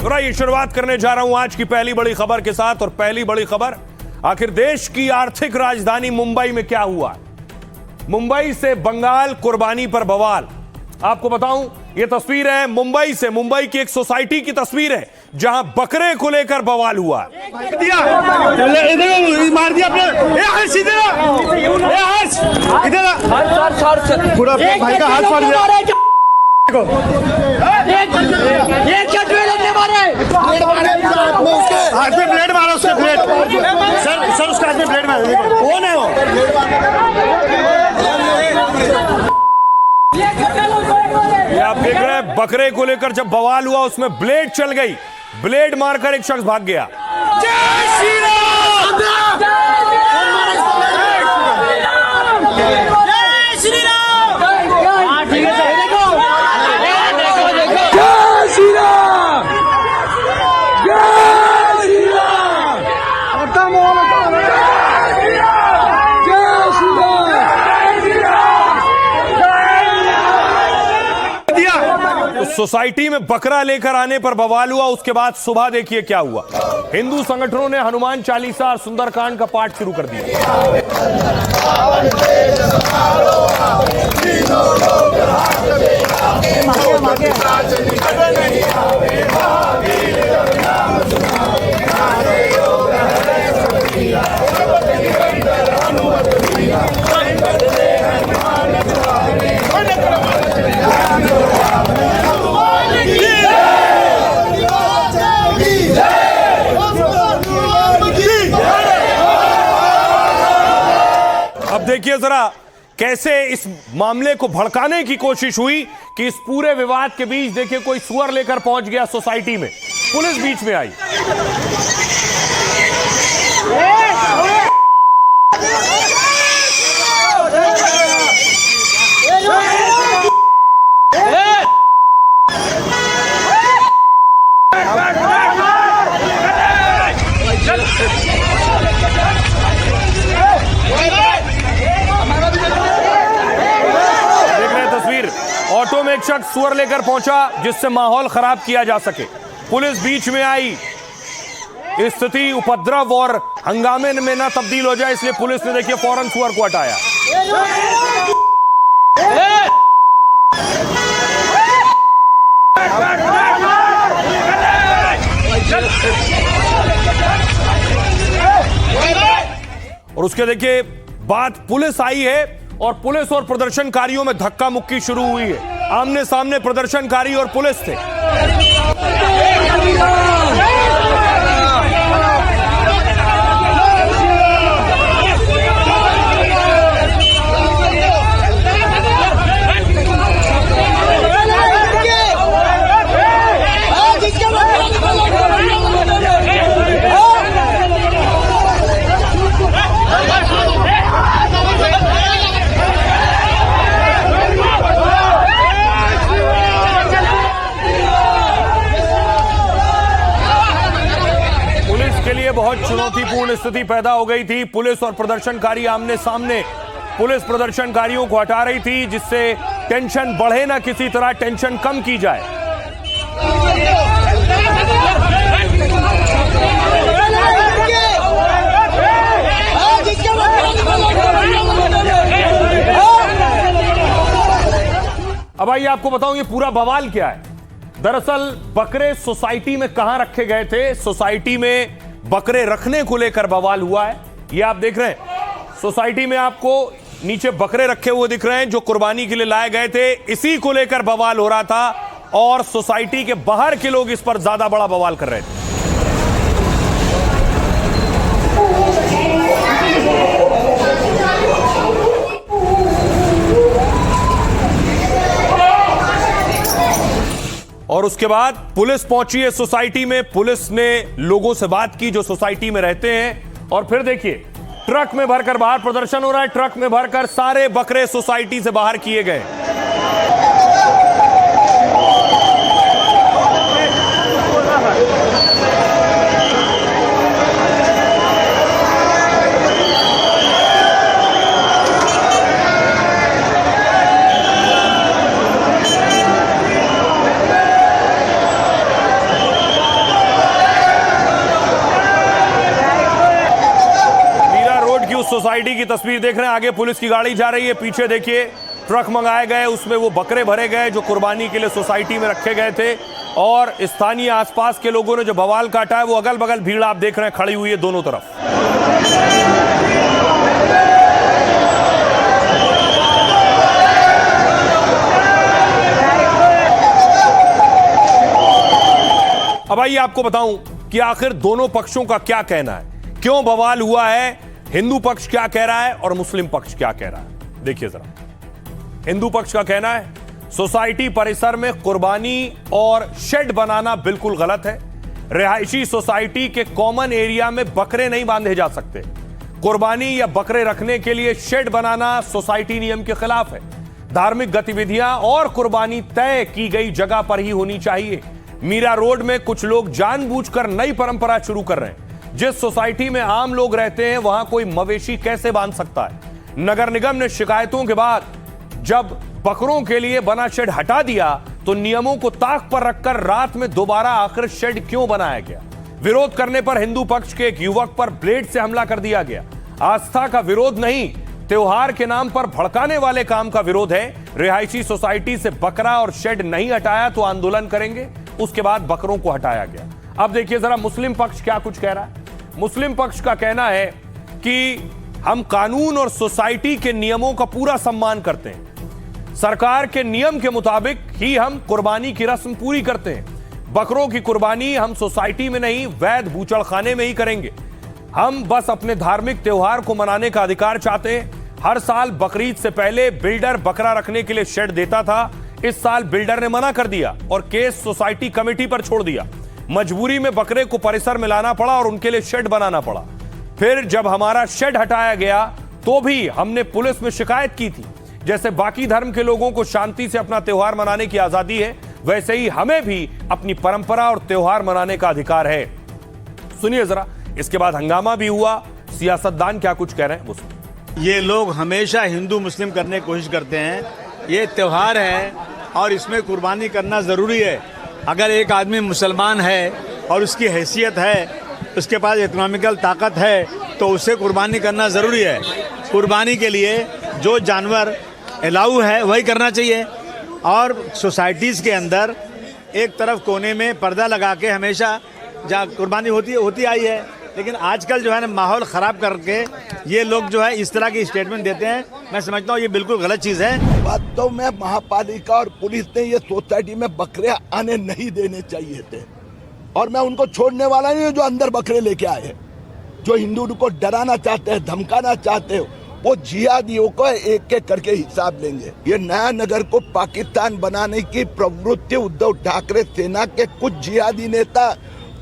तो ये शुरुआत करने जा रहा हूं आज की पहली बड़ी खबर के साथ। और पहली बड़ी खबर, आखिर देश की आर्थिक राजधानी मुंबई में क्या हुआ। मुंबई से बंगाल कुर्बानी पर बवाल। आपको बताऊं, यह तस्वीर है मुंबई से, मुंबई की एक सोसाइटी की तस्वीर है जहां बकरे को लेकर बवाल हुआ। मार दिया पूरा भाई का हाथ फाड़ दिया। हाथ में ब्लेड मारा, उसके ब्लेड सर उसका हाथ में ब्लेड मारा। कौन है वो? ये आप देख रहे हैं, बकरे को लेकर जब बवाल हुआ उसमें ब्लेड चल गई, ब्लेड मारकर एक शख्स भाग गया। जय श्री राम! जय श्री राम! ठीक है, देखो जय श्री राम! जय श्री राम! जय श्री राम! तो सोसाइटी में बकरा लेकर आने पर बवाल हुआ। उसके बाद सुबह देखिए क्या हुआ। हिंदू संगठनों ने हनुमान चालीसा और सुंदरकांड का पाठ शुरू कर दिया। अब देखिए जरा कैसे इस मामले को भड़काने की कोशिश हुई कि इस पूरे विवाद के बीच देखिए कोई सुअर लेकर पहुंच गया सोसाइटी में, पुलिस बीच में आई। ऑटो में एक शख्स सुअर लेकर पहुंचा जिससे माहौल खराब किया जा सके। पुलिस बीच में आई, स्थिति उपद्रव और हंगामे में ना तब्दील हो जाए इसलिए पुलिस ने देखिए फौरन सुअर को हटाया। और उसके देखिए बाद पुलिस आई है और पुलिस और प्रदर्शनकारियों में धक्का मुक्की शुरू हुई है। आमने सामने प्रदर्शनकारी और पुलिस थे। बहुत चुनौतीपूर्ण स्थिति पैदा हो गई थी। पुलिस और प्रदर्शनकारी आमने सामने, पुलिस प्रदर्शनकारियों को हटा रही थी जिससे टेंशन बढ़े ना, किसी तरह टेंशन कम की जाए। अब आइए आपको बताऊं ये पूरा बवाल क्या है। दरअसल बकरे सोसाइटी में कहां रखे गए थे, सोसाइटी में बकरे रखने को लेकर बवाल हुआ है। ये आप देख रहे हैं सोसाइटी में आपको नीचे बकरे रखे हुए दिख रहे हैं जो कुर्बानी के लिए लाए गए थे। इसी को लेकर बवाल हो रहा था और सोसाइटी के बाहर के लोग इस पर ज्यादा बड़ा बवाल कर रहे थे। और उसके बाद पुलिस पहुंची है सोसाइटी में। पुलिस ने लोगों से बात की जो सोसाइटी में रहते हैं और फिर देखिए ट्रक में भरकर बाहर प्रदर्शन हो रहा है। ट्रक में भरकर सारे बकरे सोसाइटी से बाहर किए गए। सोसाइटी की तस्वीर देख रहे हैं। आगे पुलिस की गाड़ी जा रही है, पीछे देखिए ट्रक मंगाए गए, उसमें वो बकरे भरे गए जो कुर्बानी के लिए सोसाइटी में रखे गए थे। और स्थानीय आसपास के लोगों ने जो बवाल काटा है, वो अगल बगल भीड़ आप देख रहे हैं खड़ी हुई है दोनों तरफ। अब आइए आपको बताऊं कि आखिर दोनों पक्षों का क्या कहना है, क्यों बवाल हुआ है, हिंदू पक्ष क्या कह रहा है और मुस्लिम पक्ष क्या कह रहा है। देखिए जरा, हिंदू पक्ष का कहना है सोसाइटी परिसर में कुर्बानी और शेड बनाना बिल्कुल गलत है। रिहायशी सोसाइटी के कॉमन एरिया में बकरे नहीं बांधे जा सकते। कुर्बानी या बकरे रखने के लिए शेड बनाना सोसाइटी नियम के खिलाफ है। धार्मिक गतिविधियां और कुर्बानी तय की गई जगह पर ही होनी चाहिए। मीरा रोड में कुछ लोग जानबूझकर नई परंपरा शुरू कर रहे हैं। जिस सोसाइटी में आम लोग रहते हैं वहां कोई मवेशी कैसे बांध सकता है। नगर निगम ने शिकायतों के बाद जब बकरों के लिए बना शेड हटा दिया तो नियमों को ताक पर रखकर रात में दोबारा आखिर शेड क्यों बनाया गया। विरोध करने पर हिंदू पक्ष के एक युवक पर ब्लेड से हमला कर दिया गया। आस्था का विरोध नहीं, त्योहार के नाम पर भड़काने वाले काम का विरोध है। रिहायशी सोसाइटी से बकरा और शेड नहीं हटाया तो आंदोलन करेंगे। उसके बाद बकरों को हटाया गया। अब देखिए जरा मुस्लिम पक्ष क्या कुछ कह रहा है। मुस्लिम पक्ष का कहना है कि हम कानून और सोसाइटी के नियमों का पूरा सम्मान करते हैं। सरकार के नियम के मुताबिक ही हम कुर्बानी की रस्म पूरी करते हैं। बकरों की कुर्बानी हम सोसाइटी में नहीं, वैध बूचड़खाने में ही करेंगे। हम बस अपने धार्मिक त्योहार को मनाने का अधिकार चाहते हैं। हर साल बकरीद से पहले बिल्डर बकरा रखने के लिए शेड देता था। इस साल बिल्डर ने मना कर दिया और केस सोसाइटी कमेटी पर छोड़ दिया। मजबूरी में बकरे को परिसर में लाना पड़ा और उनके लिए शेड बनाना पड़ा। फिर जब हमारा शेड हटाया गया तो भी हमने पुलिस में शिकायत की थी। जैसे बाकी धर्म के लोगों को शांति से अपना त्योहार मनाने की आजादी है, वैसे ही हमें भी अपनी परंपरा और त्योहार मनाने का अधिकार है। सुनिए जरा, इसके बाद हंगामा भी हुआ। सियासतदान क्या कुछ कह रहे हैं वो सुनिए। ये लोग हमेशा हिंदू मुस्लिम करने की कोशिश करते हैं। ये त्योहार है और इसमें कुर्बानी करना ज़रूरी है। अगर एक आदमी मुसलमान है और उसकी हैसियत है, उसके पास इकोनॉमिकल ताकत है, तो उसे कुर्बानी करना ज़रूरी है। कुर्बानी के लिए जो जानवर अलाउ है वही करना चाहिए। और सोसाइटीज़ के अंदर एक तरफ कोने में पर्दा लगा के हमेशा जहाँ कुर्बानी होती आई है, लेकिन आजकल जो है ना माहौल ख़राब करके ये लोग जो है इस तरह की स्टेटमेंट देते हैं। मैं समझता हूँ ये बिल्कुल गलत चीज़ है। वास्तव में महापालिका और पुलिस ने ये सोसाइटी में बकरे आने नहीं देने चाहिए थे। और मैं उनको छोड़ने वाला नहीं हूँ जो अंदर बकरे लेके आए, जो हिंदू को डराना चाहते हैं, धमकाना चाहते हो, वो जिहादियों को एक एक करके हिसाब लेंगे। ये नया नगर को पाकिस्तान बनाने की प्रवृत्ति उद्धव ठाकरे सेना के कुछ जिहादी नेता,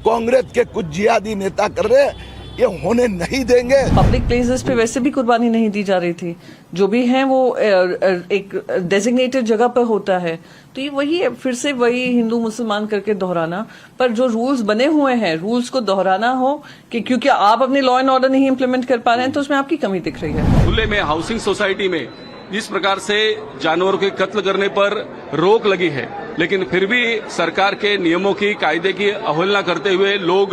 कांग्रेस के कुछ जिहादी नेता कर रहे हैं, ये होने नहीं देंगे। पब्लिक प्लेसेस पे वैसे भी कुर्बानी नहीं दी जा रही थी। जो भी है वो एक डेजिग्नेटेड जगह पर होता है। तो ये वही है, फिर से वही हिंदू मुसलमान करके दोहराना। पर जो रूल्स बने हुए हैं, रूल्स को दोहराना हो कि क्योंकि आप अपने लॉ एंड ऑर्डर नहीं इम्प्लीमेंट कर पा रहे हैं तो उसमें आपकी कमी दिख रही है। खुले में हाउसिंग सोसाइटी में जिस प्रकार से जानवरों के कत्ल करने पर रोक लगी है, लेकिन फिर भी सरकार के नियमों की, कायदे की अवहेलना करते हुए लोग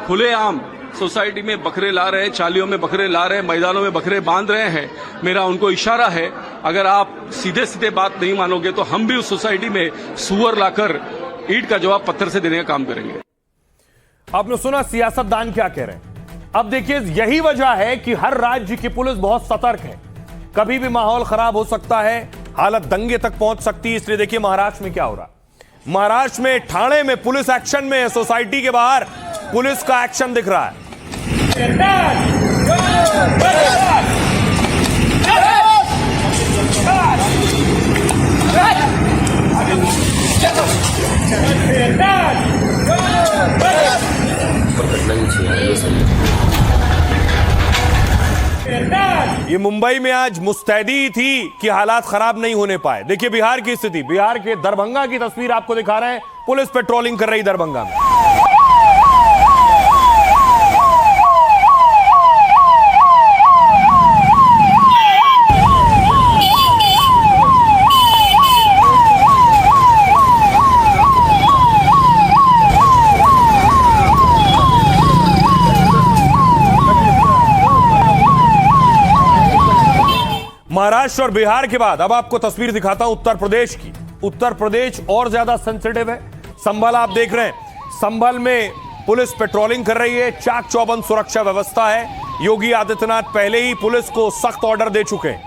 खुलेआम सोसाइटी में बकरे ला रहे हैं, चालियों में बकरे ला रहे हैं, मैदानों में बकरे बांध रहे हैं। मेरा उनको इशारा है, अगर आप सीधे सीधे बात नहीं मानोगे तो हम भी उस सोसाइटी में सुअर लाकर ईंट का जवाब पत्थर से देने का काम करेंगे। आपने सुना सियासतदान क्या कह रहे हैं। अब देखिए, यही वजह है कि हर राज्य की पुलिस बहुत सतर्क है। कभी भी माहौल खराब हो सकता है, हालत दंगे तक पहुंच सकती है। इसलिए देखिए महाराष्ट्र में क्या हो रहा है। महाराष्ट्र में ठाणे में पुलिस एक्शन में है। सोसाइटी के बाहर पुलिस का एक्शन दिख रहा है। ये मुंबई में आज मुस्तैदी थी कि हालात खराब नहीं होने पाए। देखिए बिहार की स्थिति, बिहार के दरभंगा की तस्वीर आपको दिखा रहे हैं। पुलिस पेट्रोलिंग कर रही दरभंगा में। महाराष्ट्र और बिहार के बाद अब आपको तस्वीर दिखाता हूं उत्तर प्रदेश की। उत्तर प्रदेश और ज्यादा सेंसिटिव है। संभल आप देख रहे हैं, संभल में पुलिस पेट्रोलिंग कर रही है, चाक चौबंद सुरक्षा व्यवस्था है। योगी आदित्यनाथ पहले ही पुलिस को सख्त ऑर्डर दे चुके हैं।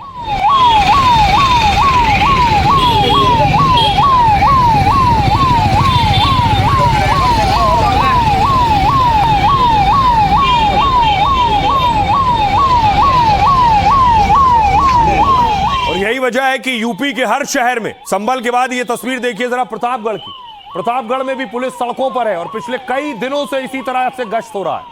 यही वजह है कि यूपी के हर शहर में, संभल के बाद ये तस्वीर देखिए जरा प्रतापगढ़ की। प्रतापगढ़ में भी पुलिस सड़कों पर है और पिछले कई दिनों से इसी तरह से गश्त हो रहा है।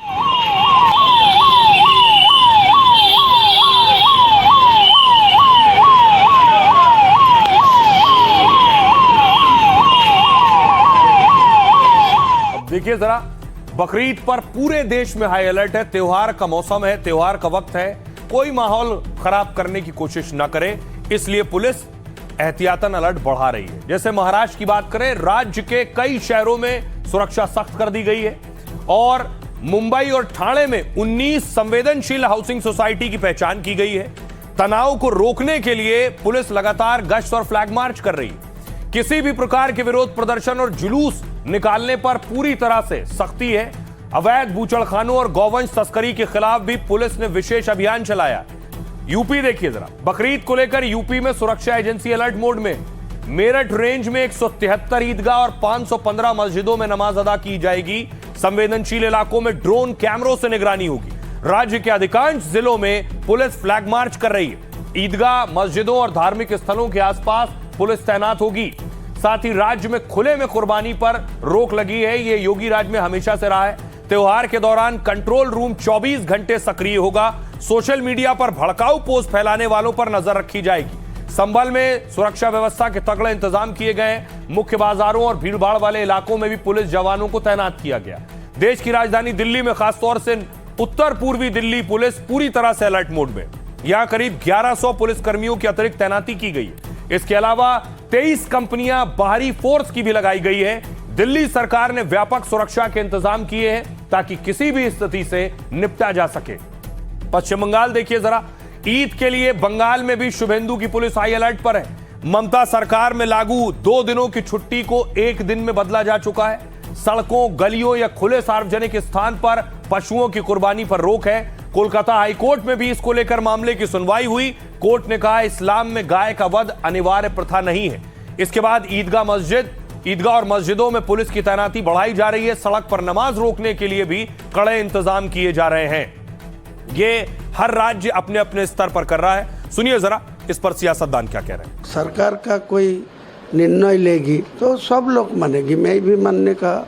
अब देखिए जरा, बकरीद पर पूरे देश में हाई अलर्ट है। त्योहार का मौसम है, त्योहार का वक्त है, कोई माहौल खराब करने की कोशिश ना करे, इसलिए पुलिस एहतियातन अलर्ट बढ़ा रही है। जैसे महाराष्ट्र की बात करें, राज्य के कई शहरों में सुरक्षा सख्त कर दी गई है और मुंबई और ठाणे में 19 संवेदनशील हाउसिंग सोसाइटी की पहचान की गई है। तनाव को रोकने के लिए पुलिस लगातार गश्त और फ्लैग मार्च कर रही है। किसी भी प्रकार के विरोध प्रदर्शन और जुलूस निकालने पर पूरी तरह से सख्ती है। अवैध बूचड़खानों और गौवंश तस्करी के खिलाफ भी पुलिस ने विशेष अभियान चलाया। यूपी देखिए जरा, बकरीद को लेकर यूपी में सुरक्षा एजेंसी अलर्ट मोड में। मेरठ रेंज में 173 ईदगाह और 515 मस्जिदों में नमाज अदा की जाएगी। संवेदनशील इलाकों में ड्रोन कैमरों से निगरानी होगी। राज्य के अधिकांश जिलों में पुलिस फ्लैग मार्च कर रही है। ईदगाह, मस्जिदों और धार्मिक स्थलों के आसपास पुलिस तैनात होगी। साथ ही राज्य में खुले में कुर्बानी पर रोक लगी है। ये योगी राज में हमेशा से रहा है। त्योहार के दौरान कंट्रोल रूम 24 घंटे सक्रिय होगा। सोशल मीडिया पर भड़काऊ पोस्ट फैलाने वालों पर नजर रखी जाएगी। संभल में सुरक्षा व्यवस्था के तगड़े इंतजाम किए गए। मुख्य बाजारों और भीड़भाड़ वाले इलाकों में भी पुलिस जवानों को तैनात किया गया। देश की राजधानी दिल्ली में खासतौर से उत्तर पूर्वी दिल्ली पुलिस पूरी तरह से अलर्ट मोड में। यहां करीब 1100 पुलिस कर्मियों की अतिरिक्त तैनाती की गई है। इसके अलावा 23 कंपनियां बाहरी फोर्स की भी लगाई गई है। दिल्ली सरकार ने व्यापक सुरक्षा के इंतजाम किए हैं ताकि किसी भी स्थिति से निपटा जा सके। पश्चिम बंगाल देखिए जरा, ईद के लिए बंगाल में भी शुभेंदु की पुलिस हाई अलर्ट पर है। ममता सरकार में लागू 2 दिनों की छुट्टी को 1 दिन में बदला जा चुका है। सड़कों, गलियों या खुले सार्वजनिक स्थान पर पशुओं की कुर्बानी पर रोक है। कोलकाता हाईकोर्ट में भी इसको लेकर मामले की सुनवाई हुई। कोर्ट ने कहा इस्लाम में गाय का वध अनिवार्य प्रथा नहीं है। इसके बाद ईदगाह और मस्जिदों में पुलिस की तैनाती बढ़ाई जा रही है। सड़क पर नमाज रोकने के लिए भी कड़े इंतजाम किए जा रहे हैं। ये हर राज्य अपने अपने स्तर पर कर रहा है। सुनिए जरा इस पर सियासतदान क्या कह रहे हैं। सरकार का कोई निर्णय लेगी तो सब लोग मानेगी, मैं भी मानने का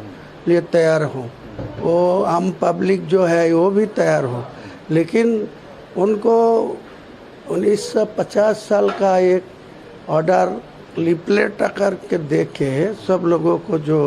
लिए तैयार हूँ। वो आम पब्लिक जो है वो भी तैयार हो, लेकिन उनको 1950 साल का एक ऑर्डर लिपलेट करके देखे सब लोगों को जो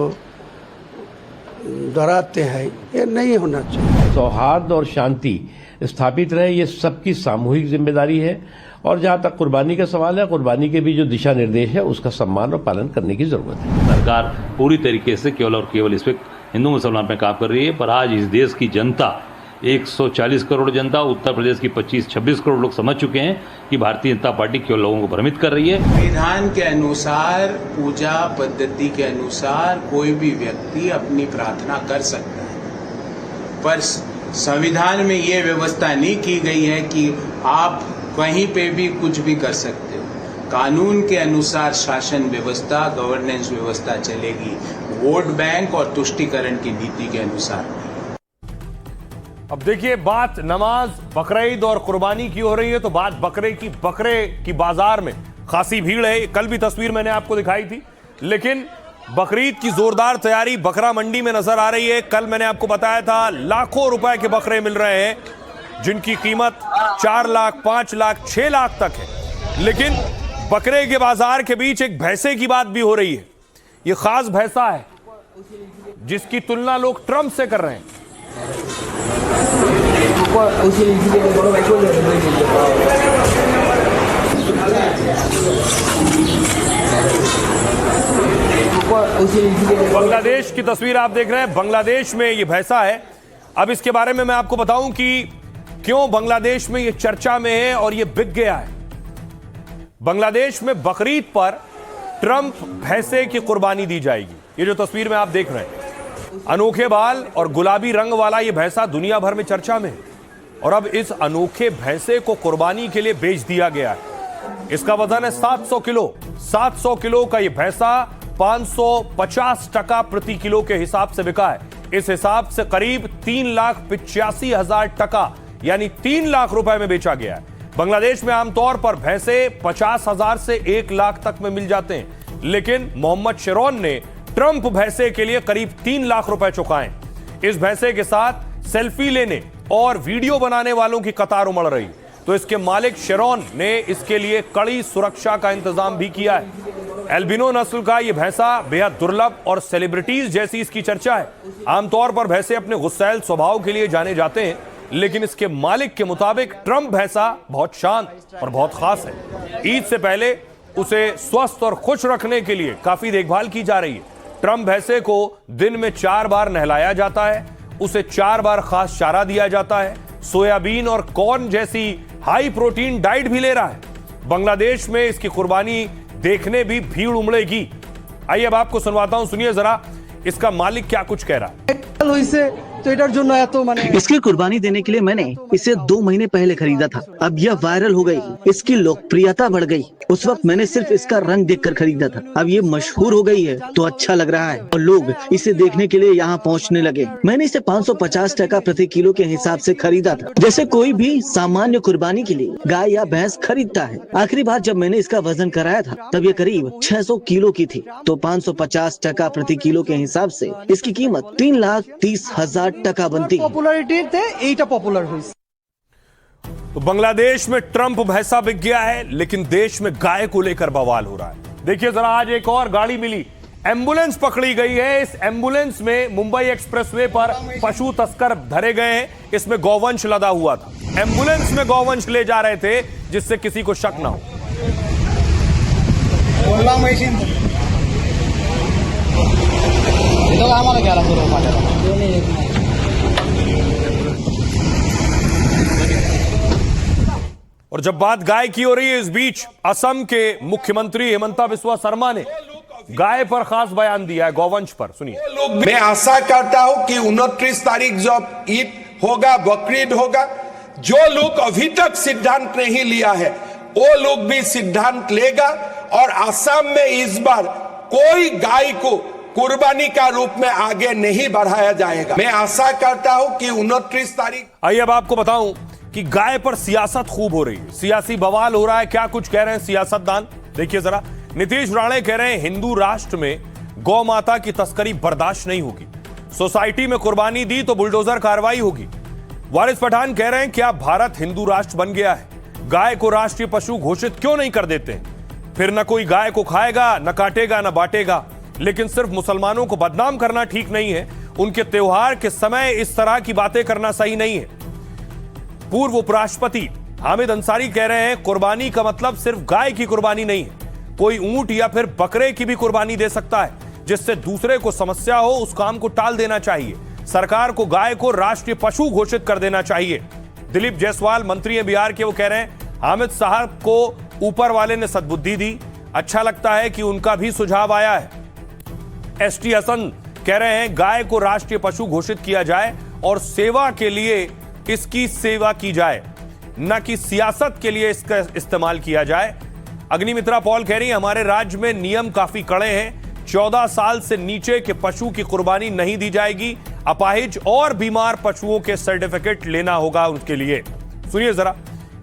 डराते हैं, ये नहीं होना चाहिए। सौहार्द और शांति स्थापित रहे, ये सबकी सामूहिक जिम्मेदारी है। और जहाँ तक कुर्बानी का सवाल है, कुर्बानी के भी जो दिशा निर्देश है उसका सम्मान और पालन करने की जरूरत है। सरकार पूरी तरीके से केवल और केवल इस पर हिंदू मुसलमान पे काम कर रही है, पर आज इस देश की जनता 140 करोड़ जनता, उत्तर प्रदेश की 25-26 करोड़ लोग समझ चुके हैं कि भारतीय जनता पार्टी केवल लोगों को भ्रमित कर रही है। विधान के अनुसार, पूजा पद्धति के अनुसार कोई भी व्यक्ति अपनी प्रार्थना कर सकता है, पर संविधान में ये व्यवस्था नहीं की गई है कि आप कहीं पे भी कुछ भी कर सकते हो। कानून के अनुसार शासन व्यवस्था, गवर्नेंस व्यवस्था चलेगी, वोट बैंक और तुष्टीकरण की नीति के अनुसार। अब देखिए, बात नमाज, बकरीद और कुर्बानी की हो रही है तो बात बकरे की बाजार में खासी भीड़ है। कल भी तस्वीर मैंने आपको दिखाई थी, लेकिन बकरीद की जोरदार तैयारी बकरा मंडी में नजर आ रही है। कल मैंने आपको बताया था लाखों रुपए के बकरे मिल रहे हैं, जिनकी कीमत 4 लाख, 5 लाख, 6 लाख तक है। लेकिन बकरे के बाजार के बीच एक भैंसे की बात भी हो रही है। ये खास भैंसा है जिसकी तुलना लोग ट्रम्प से कर रहे हैं। बांग्लादेश की तस्वीर आप देख रहे हैं। बांग्लादेश में ये भैंसा है। अब इसके बारे में मैं आपको बताऊं कि क्यों बांग्लादेश में ये चर्चा में है और ये बिक गया है। बांग्लादेश में बकरीद पर ट्रंप भैंसे की कुर्बानी दी जाएगी। ये जो तस्वीर में आप देख रहे हैं, अनोखे बाल और गुलाबी रंग वाला ये भैंसा दुनिया भर में चर्चा में है और अब इस अनोखे भैंसे को कुर्बानी के लिए बेच दिया गया है। इसका वजन है 700 किलो। 700 किलो का ये भैंसा 550 टका प्रति किलो के हिसाब से बिका है। इस हिसाब से करीब 3,85,000 टका यानी 3 लाख रुपए में बेचा गया है। बांग्लादेश में आमतौर पर भैंसे 50,000 से 1 लाख तक में मिल जाते हैं, लेकिन मोहम्मद शेरोन ने ट्रंप भैंसे के लिए करीब 3 लाख रुपए चुकाए। इस भैंसे के साथ सेल्फी लेने और वीडियो बनाने वालों की कतार उमड़ रही, तो इसके मालिक शेरोन ने इसके लिए कड़ी सुरक्षा का इंतजाम भी किया है। एल्बिनो नस्ल का यह भैंसा बेहद दुर्लभ और सेलिब्रिटीज जैसी इसकी चर्चा है। आमतौर पर भैंसे अपने गुस्सैल स्वभाव के लिए जाने जाते हैं, लेकिन इसके मालिक के मुताबिक ट्रंप भैंसा बहुत शांत और बहुत खास है। ईद से पहले उसे स्वस्थ और खुश रखने के लिए काफी देखभाल की जा रही है। ट्रंप भैंसे को दिन में 4 बार नहलाया जाता है, उसे 4 बार खास चारा दिया जाता है, सोयाबीन और कॉर्न जैसी हाई प्रोटीन डाइट भी ले रहा है। बांग्लादेश में इसकी कुर्बानी देखने भी भीड़ उमड़ेगी। आइए अब आपको सुनवाता हूं, सुनिए जरा इसका मालिक क्या कुछ कह रहा है। इसकी कुर्बानी देने के लिए मैंने इसे 2 महीने पहले खरीदा था। अब यह वायरल हो गई, इसकी लोकप्रियता बढ़ गई। उस वक्त मैंने सिर्फ इसका रंग देखकर खरीदा था, अब ये मशहूर हो गई है तो अच्छा लग रहा है और लोग इसे देखने के लिए यहाँ पहुँचने लगे। मैंने इसे 550 टका प्रति किलो के हिसाब से खरीदा था, जैसे कोई भी सामान्य कुर्बानी के लिए गाय या भैंस खरीदता है। आखिरी बार जब मैंने इसका वजन कराया था तब ये करीब 600 किलो की थी, तो 550 टका प्रति किलो के हिसाब से इसकी कीमत 3,30,000 टका बनती है। तो बांग्लादेश में ट्रंप भैंसा बिक गया है, लेकिन देश में गाय को लेकर बवाल हो रहा है। देखिए जरा, आज एक और गाड़ी मिली, एम्बुलेंस पकड़ी गई है। इस एम्बुलेंस में मुंबई एक्सप्रेसवे पर पशु तस्कर धरे गए हैं। इसमें गौवंश लदा हुआ था। एम्बुलेंस में गौवंश ले जा रहे थे जिससे किसी को शक ना हो। और जब बात गाय की हो रही है, इस बीच असम के मुख्यमंत्री हिमंता बिस्वा शर्मा ने गाय पर खास बयान दिया है, गौवंश पर। सुनिए। मैं आशा करता हूं कि 29 तारीख जब ईद होगा, बकरीद होगा, जो लोग अभी तक सिद्धांत नहीं लिया है वो लोग भी सिद्धांत लेगा और असम में इस बार कोई गाय को कुर्बानी का रूप में आगे नहीं बढ़ाया जाएगा। मैं आशा करता हूं कि 29 तारीख। आइए अब आपको बताऊं कि गाय पर सियासत खूब हो रही है, सियासी बवाल हो रहा है। क्या कुछ कह रहे हैं सियासतदान, देखिए जरा। नीतीश राणे कह रहे हैं हिंदू राष्ट्र में गौ माता की तस्करी बर्दाश्त नहीं होगी, सोसाइटी में कुर्बानी दी तो बुलडोजर कार्रवाई होगी। वारिस पठान कह रहे हैं क्या भारत हिंदू राष्ट्र बन गया है, गाय को राष्ट्रीय पशु घोषित क्यों नहीं कर देते, फिर न कोई गाय को खाएगा, न काटेगा, न बांटेगा। लेकिन सिर्फ मुसलमानों को बदनाम करना ठीक नहीं है, उनके त्योहार के समय इस तरह की बातें करना सही नहीं है। पूर्व उपराष्ट्रपति हामिद अंसारी कह रहे हैं कुर्बानी का मतलब सिर्फ गाय की कुर्बानी नहीं है, कोई ऊंट या फिर बकरे की भी कुर्बानी दे सकता है, जिससे दूसरे को समस्या हो उस काम को टाल देना चाहिए। सरकार को गाय को राष्ट्रीय पशु घोषित कर देना चाहिए। दिलीप जायसवाल मंत्री हैं बिहार के, वो कह रहे हैं हामिद साहब को ऊपर वाले ने सद्बुद्धि दी, अच्छा लगता है कि उनका भी सुझाव आया है। एसटी हसन कह रहे हैं गाय को राष्ट्रीय पशु घोषित किया जाए और सेवा के लिए इसकी सेवा की जाए, न कि सियासत के लिए इसका इस्तेमाल किया जाए। अग्निमित्रा पॉल कह रही है हमारे राज्य में नियम काफी कड़े हैं, 14 साल से नीचे के पशु की कुर्बानी नहीं दी जाएगी, अपाहिज और बीमार पशुओं के सर्टिफिकेट लेना होगा उनके लिए। सुनिए जरा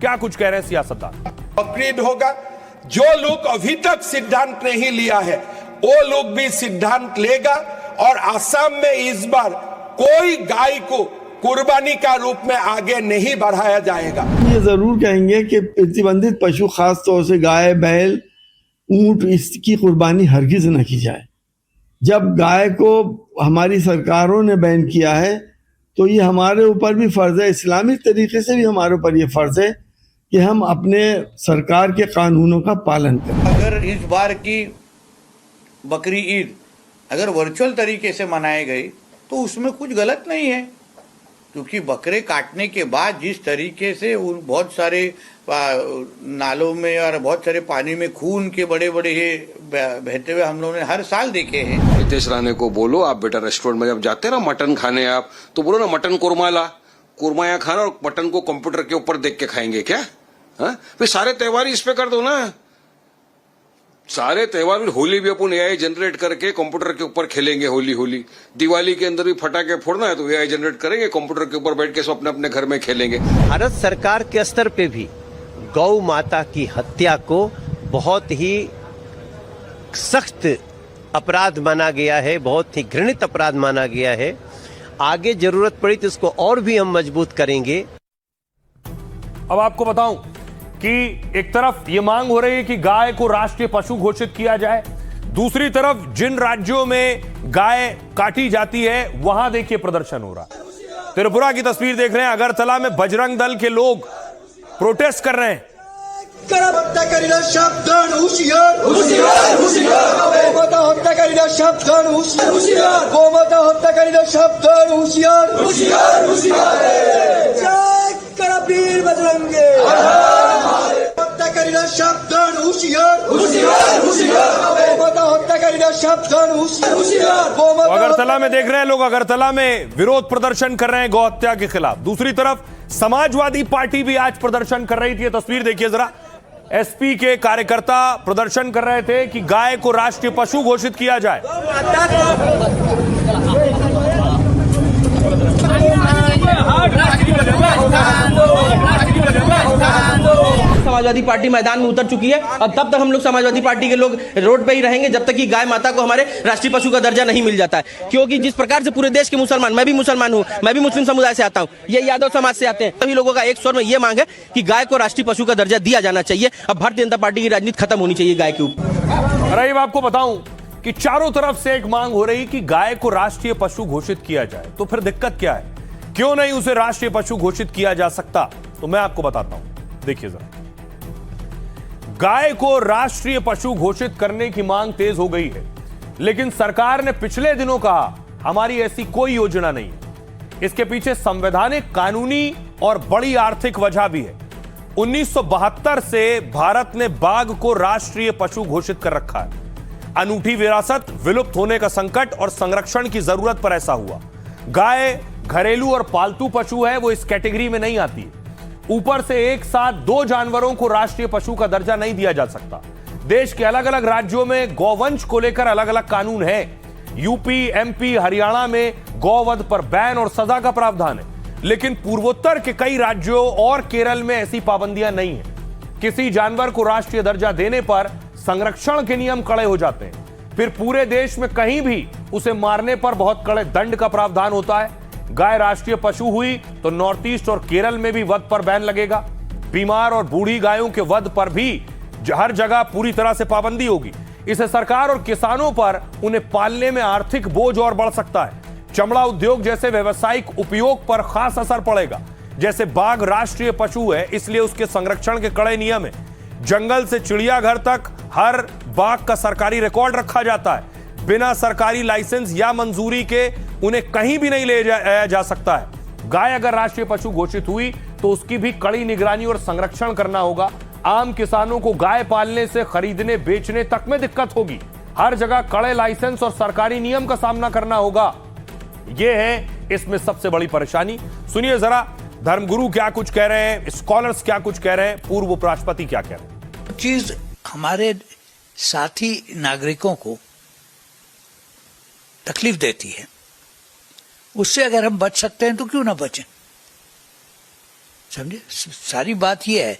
क्या कुछ कह रहे हैं सियासतदान। बकरीद होगा, जो लोग अभी तक सिद्धांत नहीं लिया है वो लोग भी सिद्धांत लेगा और असम में इस बार कोई गाय को कुर्बानी का रूप में आगे नहीं बढ़ाया जाएगा। ये जरूर कहेंगे कि प्रतिबंधित पशु, खास तौर से गाय, बैल, ऊंट, इसकी कुर्बानी हरगिज न की जाए। जब गाय को हमारी सरकारों ने बैन किया है तो ये हमारे ऊपर भी फर्ज है, इस्लामिक तरीके से भी हमारे ऊपर ये फर्ज है कि हम अपने सरकार के कानूनों का पालन करें। अगर इस बार की बकरी ईद अगर वर्चुअल तरीके से मनाई गई तो उसमें कुछ गलत नहीं है। क्योंकि बकरे काटने के बाद जिस तरीके से उन बहुत सारे नालों में और बहुत सारे पानी में खून के बड़े बड़े बहते हुए हम लोगों ने हर साल देखे हैं। नितेश राणे को बोलो, आप बेटा रेस्टोरेंट में जब जाते हैं ना मटन खाने, आप तो बोलो ना मटन कोरमा ला, कोरमा यहाँ खाना और मटन को कंप्यूटर के ऊपर देख के खाएंगे क्या? हाँ, फिर सारे त्योहार इस पे कर दो ना, सारे त्योहार। होली भी अपन एआई जनरेट करके कंप्यूटर के ऊपर खेलेंगे, होली दिवाली के अंदर भी फटाके फोड़ना है तो एआई जनरेट करेंगे, कंप्यूटर के ऊपर बैठ के सब अपने अपने घर में खेलेंगे। भारत सरकार के स्तर पे भी गौ माता की हत्या को बहुत ही सख्त अपराध माना गया है, बहुत ही घृणित अपराध माना गया है। आगे जरूरत पड़ी तो इसको और भी हम मजबूत करेंगे। अब आपको बताऊं कि एक तरफ यह मांग हो रही है कि गाय को राष्ट्रीय पशु घोषित किया जाए, दूसरी तरफ जिन राज्यों में गाय काटी जाती है वहां देखिए प्रदर्शन हो रहा है। त्रिपुरा की तस्वीर देख रहे हैं, अगरतला में बजरंग दल के लोग प्रोटेस्ट कर रहे हैं। अगरतला में देख रहे हैं लोग, अगरतला में विरोध प्रदर्शन कर रहे हैं गौ हत्या के खिलाफ। दूसरी तरफ समाजवादी पार्टी भी आज प्रदर्शन कर रही थी। तस्वीर देखिए जरा, एसपी के कार्यकर्ता प्रदर्शन कर रहे थे कि गाय को राष्ट्रीय पशु घोषित किया जाए। समाजवादी पार्टी मैदान में उतर चुकी है और तब तक हम लोग समाजवादी पार्टी के लोग रोड पे ही रहेंगे जब तक कि गाय माता को हमारे राष्ट्रीय पशु का दर्जा नहीं मिल जाता है। क्योंकि जिस प्रकार से पूरे देश के मुसलमान, मैं भी मुसलमान हूं, मैं भी मुस्लिम समुदाय से आता हूं, ये यादव समाज से आते हैं, सभी लोगों का एक स्वर में ये मांग है कि गाय को राष्ट्रीय पशु का दर्जा दिया जाना चाहिए। अब भारतीय जनता पार्टी की राजनीति खत्म होनी चाहिए गाय के ऊपर। अरे आपको बताऊं कि चारों तरफ से एक मांग हो रही कि गाय को राष्ट्रीय पशु घोषित किया जाए, तो फिर दिक्कत क्या है? क्यों नहीं उसे राष्ट्रीय पशु घोषित किया जा सकता? तो मैं आपको बताता हूं, देखिए जरा। गाय को राष्ट्रीय पशु घोषित करने की मांग तेज हो गई है, लेकिन सरकार ने पिछले दिनों कहा हमारी ऐसी कोई योजना नहीं है। इसके पीछे संवैधानिक, कानूनी और बड़ी आर्थिक वजह भी है। 1972 से भारत ने बाघ को राष्ट्रीय पशु घोषित कर रखा है। अनूठी विरासत, विलुप्त होने का संकट और संरक्षण की जरूरत पर ऐसा हुआ। गाय घरेलू और पालतू पशु है, वो इस कैटेगरी में नहीं आती है। ऊपर से एक साथ दो जानवरों को राष्ट्रीय पशु का दर्जा नहीं दिया जा सकता। देश के अलग अलग राज्यों में गौवंश को लेकर अलग अलग कानून है। यूपी, एमपी, हरियाणा में गौवध पर बैन और सजा का प्रावधान है, लेकिन पूर्वोत्तर के कई राज्यों और केरल में ऐसी पाबंदियां नहीं है। किसी जानवर को राष्ट्रीय दर्जा देने पर संरक्षण के नियम कड़े हो जाते हैं। फिर पूरे देश में कहीं भी उसे मारने पर बहुत कड़े दंड का प्रावधान होता है। गाय राष्ट्रीय पशु हुई तो नॉर्थ ईस्ट और केरल में भी वध पर बैन लगेगा। बीमार और बूढ़ी गायों के वध पर भी हर जगह पूरी तरह से पाबंदी होगी। इससे सरकार और किसानों पर उन्हें पालने में आर्थिक बोझ और बढ़ सकता है। चमड़ा उद्योग जैसे व्यवसायिक उपयोग पर खास असर पड़ेगा। जैसे बाघ राष्ट्रीय पशु है, इसलिए उसके संरक्षण के कड़े नियम है। जंगल से चिड़ियाघर तक हर बाघ का सरकारी रिकॉर्ड रखा जाता है। बिना सरकारी लाइसेंस या मंजूरी के उन्हें कहीं भी नहीं ले जाया जा सकता है। गाय अगर राष्ट्रीय पशु घोषित हुई तो उसकी भी कड़ी निगरानी और संरक्षण करना होगा। आम किसानों को गाय पालने से खरीदने बेचने तक में दिक्कत होगी। हर जगह कड़े लाइसेंस और सरकारी नियम का सामना करना होगा। यह है इसमें सबसे बड़ी परेशानी। सुनिए जरा, धर्मगुरु क्या कुछ कह रहे हैं, स्कॉलर्स क्या कुछ कह रहे हैं, पूर्व उपराष्ट्रपति क्या कह रहे हैं। चीज हमारे साथी नागरिकों को तकलीफ देती है, उससे अगर हम बच सकते हैं तो क्यों ना बचें। समझे, सारी बात यह है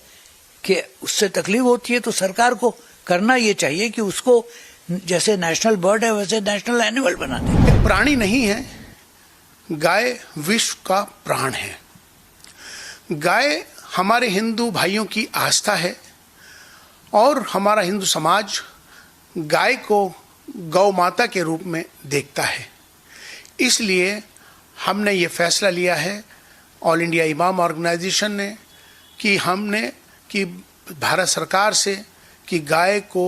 कि उससे तकलीफ होती है तो सरकार को करना यह चाहिए कि उसको जैसे नेशनल बर्ड है वैसे नेशनल एनिमल बना दे। प्राणी नहीं है, गाय विश्व का प्राण है। गाय हमारे हिंदू भाइयों की आस्था है और हमारा हिंदू समाज गाय को गौ माता के रूप में देखता है। इसलिए हमने ये फैसला लिया है, ऑल इंडिया इमाम ऑर्गेनाइजेशन ने, कि भारत सरकार से कि गाय को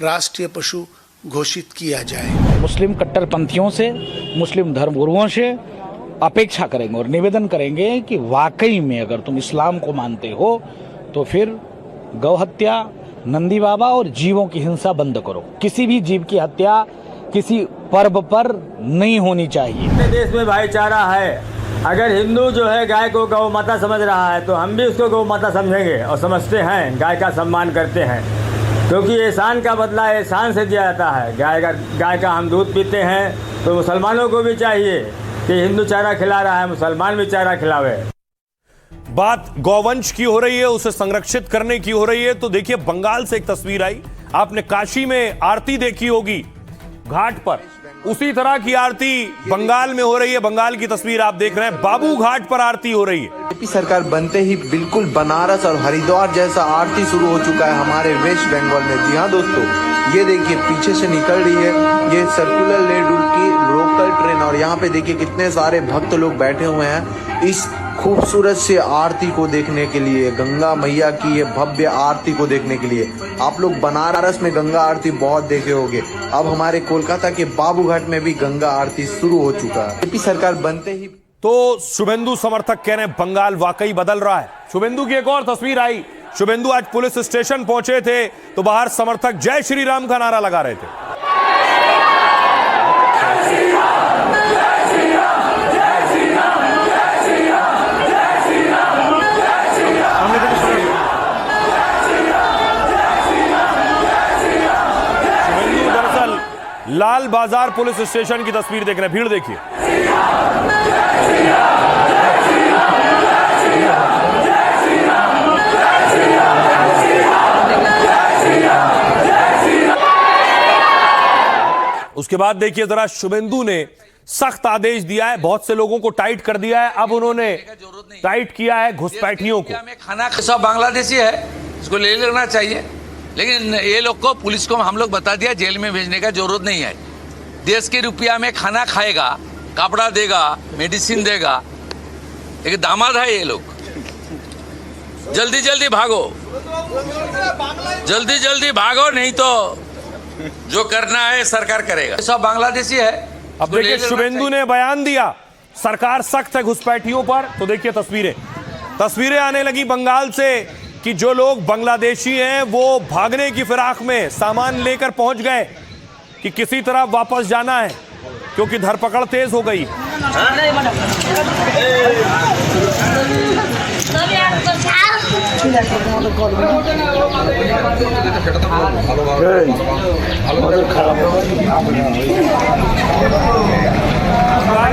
राष्ट्रीय पशु घोषित किया जाए। मुस्लिम कट्टरपंथियों से, मुस्लिम धर्मगुरुओं से अपेक्षा करेंगे और निवेदन करेंगे कि वाकई में अगर तुम इस्लाम को मानते हो तो फिर गौ हत्या, नंदी बाबा और जीवों की हिंसा बंद करो। किसी भी जीव की हत्या किसी पर्व पर नहीं होनी चाहिए। देश में भाईचारा है। अगर हिंदू जो है गाय को गौ माता समझ रहा है तो हम भी उसको गौ माता समझेंगे और समझते हैं, गाय का सम्मान करते हैं, क्योंकि एहसान का बदला एहसान से दिया जाता है। गाय का हम दूध पीते हैं तो मुसलमानों को भी चाहिए कि हिंदू चारा खिला रहा है, मुसलमान भी चारा खिलावे। बात गौवंश की हो रही है, उसे संरक्षित करने की हो रही है। तो देखिए बंगाल से एक तस्वीर आई, आपने काशी में आरती देखी होगी घाट पर, उसी तरह की आरती बंगाल में हो रही है। बंगाल की तस्वीर आप देख रहे हैं, बाबू घाट पर आरती हो रही है। बीजेपी सरकार बनते ही बिल्कुल बनारस और हरिद्वार जैसा आरती शुरू हो चुका है हमारे वेस्ट बंगाल में। जी हाँ दोस्तों, ये देखिए पीछे से निकल रही है ये सर्कुलर लेड रूट की लोकल ट्रेन और यहाँ पे देखिए कितने सारे भक्त लोग बैठे हुए हैं इस खूबसूरत से आरती को देखने के लिए, गंगा मैया की ये भव्य आरती को देखने के लिए। आप लोग बनारस में गंगा आरती बहुत देखे होंगे, अब हमारे कोलकाता के बाबू घाट में भी गंगा आरती शुरू हो चुका है। बीजेपी सरकार बनते ही तो शुभेंदु समर्थक कह रहे हैं बंगाल वाकई बदल रहा है। शुभेंदु की एक और तस्वीर आई, शुभेंदु आज पुलिस स्टेशन पहुंचे थे तो बाहर समर्थक जय श्री राम का नारा लगा रहे थे। लाल बाजार पुलिस स्टेशन की तस्वीर देख रहे हैं, भीड़ देखिए। उसके बाद देखिए जरा, शुभेंदु ने सख्त आदेश दिया है, बहुत से लोगों को टाइट कर दिया है। अब उन्होंने टाइट किया है घुसपैठियों को। खाना सब बांग्लादेशी है, इसको ले लेना चाहिए, लेकिन ये लोग को पुलिस को हम लोग बता दिया जेल में भेजने का जरूरत नहीं है। देश के रुपया में खाना खाएगा, कपड़ा देगा, मेडिसिन देगा, एक दामाद है ये लोग। जल्दी जल्दी भागो, जल्दी जल्दी भागो, नहीं तो जो करना है सरकार करेगा। सब बांग्लादेशी है। अब देखिए शुभेंदु ने बयान दिया, सरकार सख्त है घुसपैठियों पर। तो देखिए तस्वीरें आने लगी बंगाल से कि जो लोग बांग्लादेशी हैं वो भागने की फिराक में सामान लेकर पहुंच गए कि किसी तरह वापस जाना है, क्योंकि धरपकड़ तेज हो गई।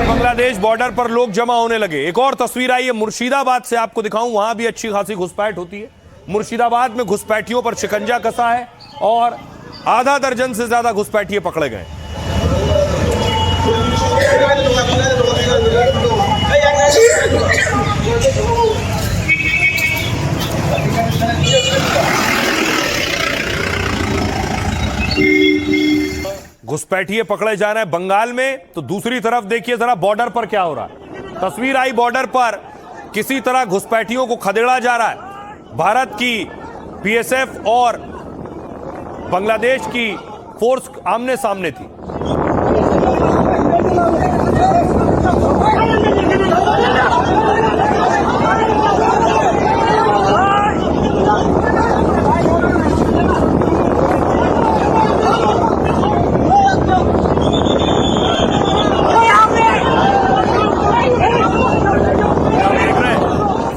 बांग्लादेश बॉर्डर पर लोग जमा होने लगे। एक और तस्वीर आई है मुर्शिदाबाद से, आपको दिखाऊं, वहां भी अच्छी खासी घुसपैठ होती है। मुर्शिदाबाद में घुसपैठियों पर शिकंजा कसा है और आधा दर्जन से ज्यादा घुसपैठिए पकड़े गए। घुसपैठिए पकड़े जा रहे हैं बंगाल में, तो दूसरी तरफ देखिए जरा बॉर्डर पर क्या हो रहा है। तस्वीर आई, बॉर्डर पर किसी तरह घुसपैठियों को खदेड़ा जा रहा है। भारत की बीएसएफ और बांग्लादेश की फोर्स आमने सामने थी।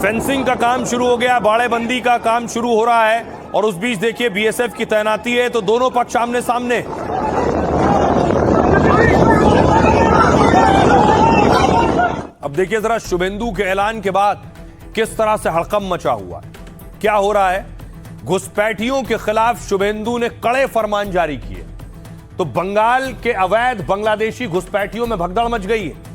फेंसिंग का काम शुरू हो गया, बाड़ेबंदी का काम शुरू हो रहा है और उस बीच देखिए बीएसएफ की तैनाती है, तो दोनों पक्ष आमने सामने। अब देखिए जरा शुभेंदु के ऐलान के बाद किस तरह से हड़कंप मचा हुआ है, क्या हो रहा है। घुसपैठियों के खिलाफ शुभेंदु ने कड़े फरमान जारी किए, तो बंगाल के अवैध बांग्लादेशी घुसपैठियों में भगदड़ मच गई है।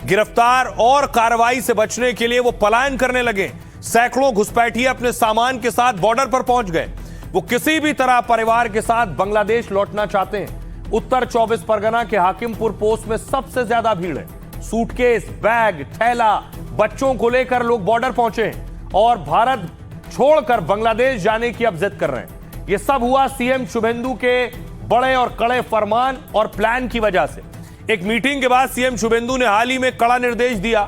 गिरफ्तार और कार्रवाई से बचने के लिए वो पलायन करने लगे। सैकड़ों घुसपैठिए अपने सामान के साथ बॉर्डर पर पहुंच गए। वो किसी भी तरह परिवार के साथ बांग्लादेश लौटना चाहते हैं। उत्तर 24 परगना के हाकिमपुर पोस्ट में सबसे ज्यादा भीड़ है। सूटकेस, बैग, थैला, बच्चों को लेकर लोग बॉर्डर पहुंचे हैं और भारत छोड़कर बांग्लादेश जाने की अब जिद कर रहे हैं। यह सब हुआ सीएम शुभेंदु के बड़े और कड़े फरमान और प्लान की वजह से। एक मीटिंग के बाद सीएम शुभेंदु ने हाल ही में कड़ा निर्देश दिया,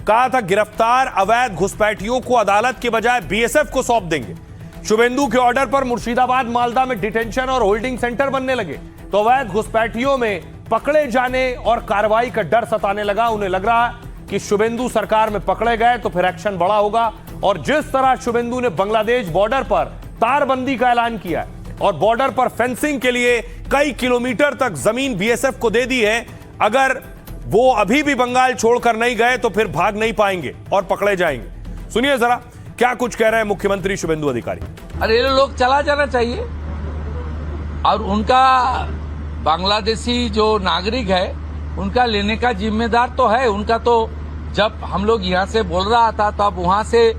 कहा था गिरफ्तार अवैध घुसपैठियों को अदालत के बजाय बीएसएफ को सौंप देंगे। शुभेंदु के ऑर्डर पर मुर्शिदाबाद मालदा में डिटेंशन और होल्डिंग सेंटर बनने लगे तो अवैध घुसपैठियों में पकड़े जाने और कार्रवाई का डर सताने लगा। उन्हें लग रहा कि शुभेंदु सरकार में पकड़े गए तो फिर एक्शन बड़ा होगा। और जिस तरह शुभेंदु ने बांग्लादेश बॉर्डर पर तारबंदी का ऐलान किया है और बॉर्डर पर फेंसिंग के लिए कई किलोमीटर तक जमीन बीएसएफ को दे दी है, अगर वो अभी भी बंगाल छोड़कर नहीं गए तो फिर भाग नहीं पाएंगे और पकड़े जाएंगे। सुनिए जरा क्या कुछ कह रहे हैं मुख्यमंत्री शुभेंदु अधिकारी। अरे ये लोग चला जाना चाहिए और उनका बांग्लादेशी जो नागरिक है उनका लेने का जिम्मेदार तो है उनका। तो जब हम लोग यहाँ से बोल रहा था तब वहाँ से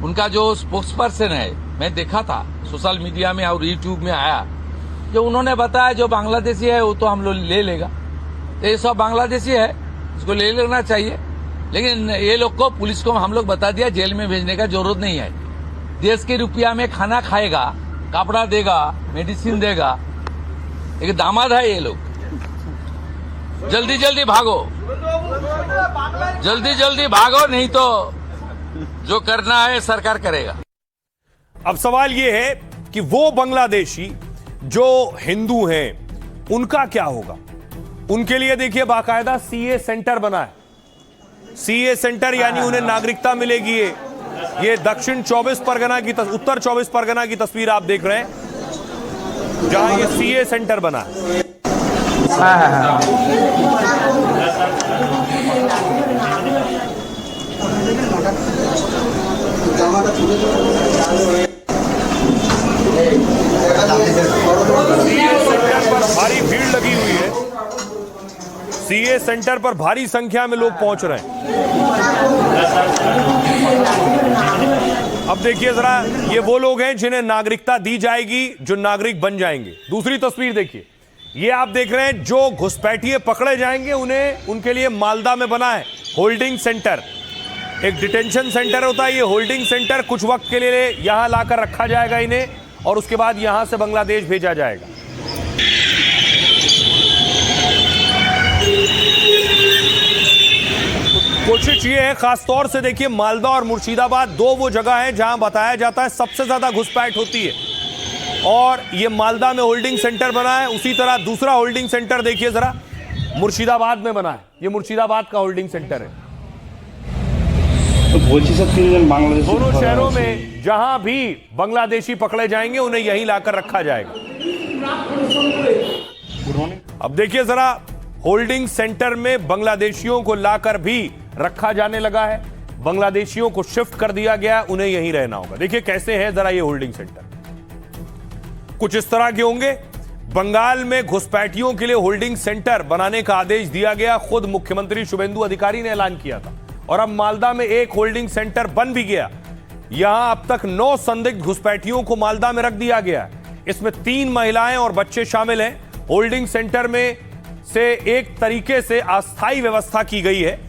उनका जो स्पोक्स पर्सन है, मैं देखा था सोशल मीडिया में और यूट्यूब में आया, जो उन्होंने बताया जो बांग्लादेशी है वो तो हम लोग ले लेगा। तो ये सब बांग्लादेशी है, उसको ले लेना चाहिए। लेकिन ये लोग को पुलिस को हम लोग बता दिया जेल में भेजने का जरूरत नहीं है। देश के रुपया में खाना खाएगा, कपड़ा देगा, मेडिसिन देगा। एक दामाद है ये लोग। जल्दी जल्दी भागो, जल्दी जल्दी भागो, नहीं तो जो करना है सरकार करेगा। अब सवाल यह है कि वो बांग्लादेशी जो हिंदू हैं उनका क्या होगा। उनके लिए देखिए बाकायदा सीए सेंटर बना है। सीए सेंटर यानी उन्हें नागरिकता मिलेगी। ये दक्षिण 24 परगना की उत्तर 24 परगना की तस्वीर आप देख रहे हैं जहां ये सीए सेंटर बना है। भारी भीड़ लगी हुई है। सीए सेंटर पर भारी संख्या में लोग पहुंच रहे हैं। अब देखिए जरा, ये वो लोग हैं जिन्हें नागरिकता दी जाएगी, जो नागरिक बन जाएंगे। दूसरी तस्वीर देखिए, ये आप देख रहे हैं जो घुसपैठिए पकड़े जाएंगे उन्हें उनके लिए मालदा में बना है होल्डिंग सेंटर। एक डिटेंशन सेंटर होता है, ये होल्डिंग सेंटर कुछ वक्त के लिए यहां लाकर रखा जाएगा इन्हें और उसके बाद यहां से बांग्लादेश भेजा जाएगा। कोशिश ये है, खासतौर से देखिए मालदा और मुर्शिदाबाद दो वो जगह है जहां बताया जाता है सबसे ज्यादा घुसपैठ होती है। और ये मालदा में होल्डिंग सेंटर बना है। उसी तरह दूसरा होल्डिंग सेंटर देखिए जरा, मुर्शिदाबाद में बना है। ये मुर्शिदाबाद का होल्डिंग सेंटर है। दोनों शहरों में जहां भी बांग्लादेशी पकड़े जाएंगे उन्हें यहीं लाकर रखा जाएगा। अब देखिए जरा, होल्डिंग सेंटर में बांग्लादेशियों को लाकर भी रखा जाने लगा है। बांग्लादेशियों को शिफ्ट कर दिया गया, उन्हें यहीं रहना होगा। देखिए कैसे है जरा ये होल्डिंग सेंटर, कुछ इस तरह के होंगे। बंगाल में घुसपैठियों के लिए होल्डिंग सेंटर बनाने का आदेश दिया गया, खुद मुख्यमंत्री शुभेंदु अधिकारी ने ऐलान किया था। और अब मालदा में एक होल्डिंग सेंटर बन भी गया। यहां अब तक 9 संदिग्ध घुसपैठियों को मालदा में रख दिया गया है। इसमें 3 महिलाएं और बच्चे शामिल हैं। होल्डिंग सेंटर में से एक तरीके से अस्थायी व्यवस्था की गई है।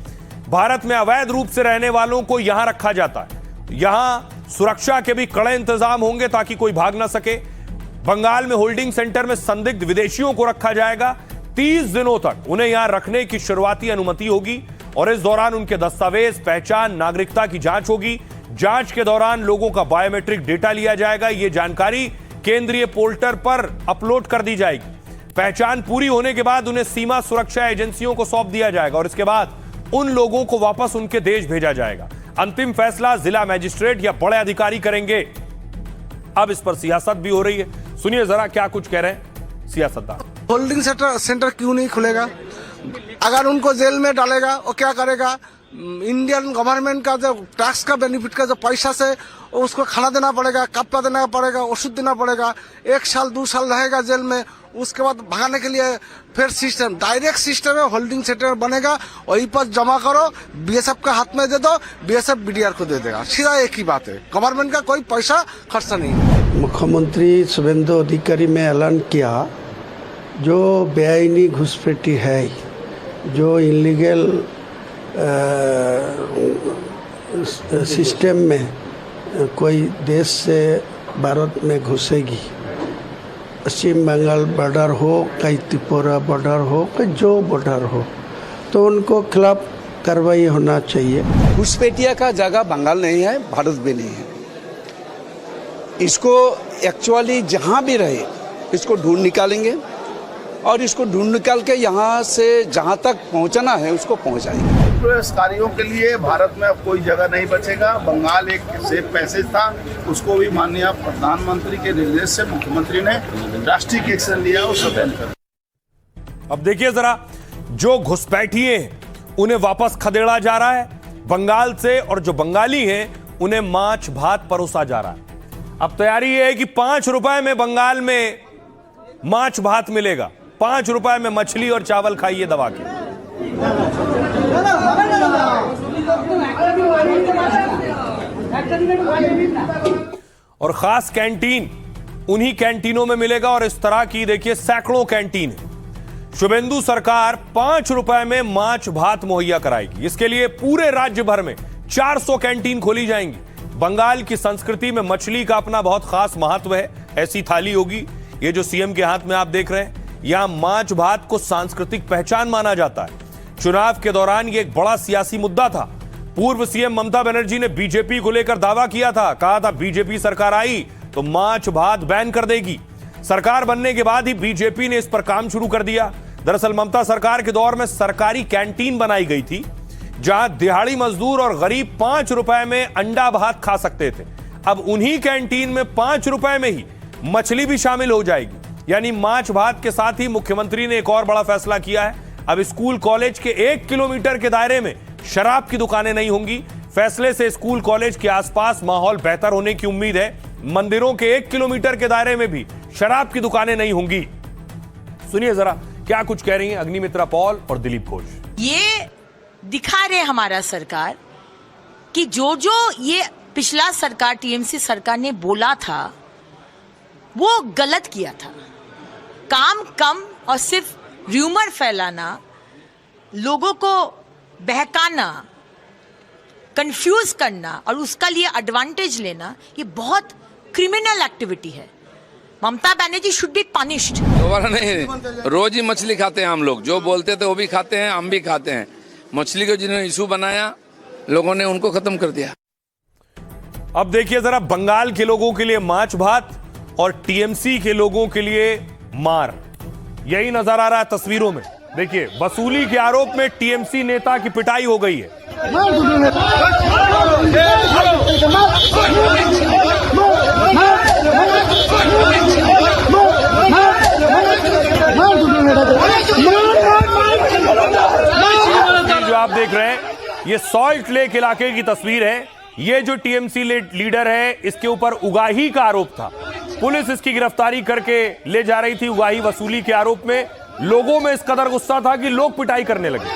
भारत में अवैध रूप से रहने वालों को यहां रखा जाता है। यहां सुरक्षा के भी कड़े इंतजाम होंगे ताकि कोई भाग ना सके। बंगाल में होल्डिंग सेंटर में संदिग्ध विदेशियों को रखा जाएगा। 30 दिनों तक उन्हें यहां रखने की शुरुआती अनुमति होगी और इस दौरान उनके दस्तावेज, पहचान, नागरिकता की जांच होगी। जांच के दौरान लोगों का बायोमेट्रिक डेटा लिया जाएगा। यह जानकारी केंद्रीय पोर्टल पर अपलोड कर दी जाएगी। पहचान पूरी होने के बाद उन्हें सीमा सुरक्षा एजेंसियों को सौंप दिया जाएगा और इसके बाद उन लोगों को वापस उनके देश भेजा जाएगा। अंतिम फैसला जिला मजिस्ट्रेट या बड़े अधिकारी करेंगे। अब इस पर सियासत भी हो रही है। सुनिए जरा क्या कुछ कह रहे हैं सियासतदान। होल्डिंग सेंटर क्यों नहीं खुलेगा? अगर उनको जेल में डालेगा वो क्या करेगा? इंडियन गवर्नमेंट का जो टैक्स का बेनिफिट का जो पैसा से उसको खाना देना पड़ेगा, कपड़ा देना पड़ेगा, औषध देना पड़ेगा। 1 साल 2 साल रहेगा जेल में, उसके बाद भगाने के लिए फिर सिस्टम, डायरेक्ट सिस्टम है। होल्डिंग सेंटर बनेगा, वहीं पर जमा करो, बीएसएफ का हाथ में दे दो, बीएसएफ बीडीआर को दे देगा। सीधा एक ही बात है, गवर्नमेंट का कोई पैसा खर्चा नहीं। मुख्यमंत्री शुभेंदु अधिकारी में ऐलान किया, जो बेआईनी घुसपैठी है, जो इलीगल सिस्टम में कोई देश से भारत में घुसेगी पश्चिम बंगाल बॉर्डर हो, कहीं त्रिपुरा बॉर्डर हो, कहीं जो बॉर्डर हो, तो उनको खिलाफ कार्रवाई होना चाहिए। घुसपैठिया का जगह बंगाल नहीं है, भारत भी नहीं है। इसको एक्चुअली जहाँ भी रहे इसको ढूंढ निकालेंगे और इसको ढूंढ निकाल के यहाँ से जहाँ तक पहुँचना है उसको पहुँचाएंगे। प्रदर्शनकारियों के लिए भारत में अब कोई जगह नहीं बचेगा। बंगाल एक सेफ पैसेज था, उसको भी माननीय प्रधानमंत्री के निर्देश से मुख्यमंत्री ने ड्रास्टिक एक्शन लिया, उसको बैन कर। अब देखिए जरा, जो घुसपैठिए हैं उन्हें वापस खदेड़ा जा रहा है बंगाल से, और जो बंगाली हैं उन्हें माछ भात परोसा जा रहा है। अब तैयारी यह है कि 5 रुपए में बंगाल में माछ भात मिलेगा, 5 रुपए में मछली और चावल खाइए दबा के। और खास कैंटीन उन्हीं कैंटीनों में मिलेगा, और इस तरह की देखिए सैकड़ों कैंटीन है। शुभेंदु सरकार 5 रुपए में माछ भात मुहैया कराएगी। इसके लिए पूरे राज्य भर में 400 कैंटीन खोली जाएंगी। बंगाल की संस्कृति में मछली का अपना बहुत खास महत्व है। ऐसी थाली होगी, ये जो सीएम के हाथ में आप देख रहे हैं, यहां माछ भात को सांस्कृतिक पहचान माना जाता है। चुनाव के दौरान यह एक बड़ा सियासी मुद्दा था। पूर्व सीएम ममता बनर्जी ने बीजेपी को लेकर दावा किया था, कहा था बीजेपी सरकार आई तो माछ भात बैन कर देगी। सरकार बनने के बाद ही बीजेपी ने इस पर काम शुरू कर दिया। दरअसल ममता सरकार के दौर में सरकारी कैंटीन बनाई गई थी, जहां दिहाड़ी मजदूर और गरीब 5 रुपए में अंडा भात खा सकते थे। अब उन्हीं कैंटीन में 5 रुपए में ही मछली भी शामिल हो जाएगी। यानी माछ भात के साथ ही मुख्यमंत्री ने एक और बड़ा फैसला किया है। अब स्कूल कॉलेज के 1 किलोमीटर के दायरे में शराब की दुकानें नहीं होंगी। फैसले से स्कूल कॉलेज के आसपास माहौल बेहतर होने की उम्मीद है। मंदिरों के 1 किलोमीटर के दायरे में भी शराब की दुकानें नहीं होंगी। सुनिए जरा क्या कुछ कह रही हैं अग्निमित्रा पॉल और दिलीप घोष। ये दिखा रहे हमारा सरकार कि जो ये पिछला सरकार टीएमसी सरकार ने बोला था वो गलत किया था। काम कम और सिर्फ र्यूमर फैलाना, लोगों को बहकाना, कंफ्यूज करना और उसका लिए एडवांटेज लेना, ये बहुत क्रिमिनल एक्टिविटी है। Mamata Banerjee should be punished. दोबारा नहीं, रोज ही मछली खाते हैं हम लोग। जो बोलते थे वो भी खाते हैं, हम भी खाते हैं। मछली को जिन्होंने इशू बनाया, लोगों ने उनको खत्म कर दिया। अब देखिए जरा, बंगाल के लोगों के लिए माछ भात और टीएमसी के लोगों के लिए मार, यही नजर आ रहा है तस्वीरों में। देखिए, वसूली के आरोप में टीएमसी नेता की पिटाई हो गई है। जो आप देख रहे हैं ये सॉल्ट लेक इलाके की तस्वीर है। ये जो टीएमसी लीडर है, इसके ऊपर उगाही का आरोप था। पुलिस इसकी गिरफ्तारी करके ले जा रही थी उगाही वसूली के आरोप में। लोगों में इस कदर गुस्सा था कि लोग पिटाई करने लगे।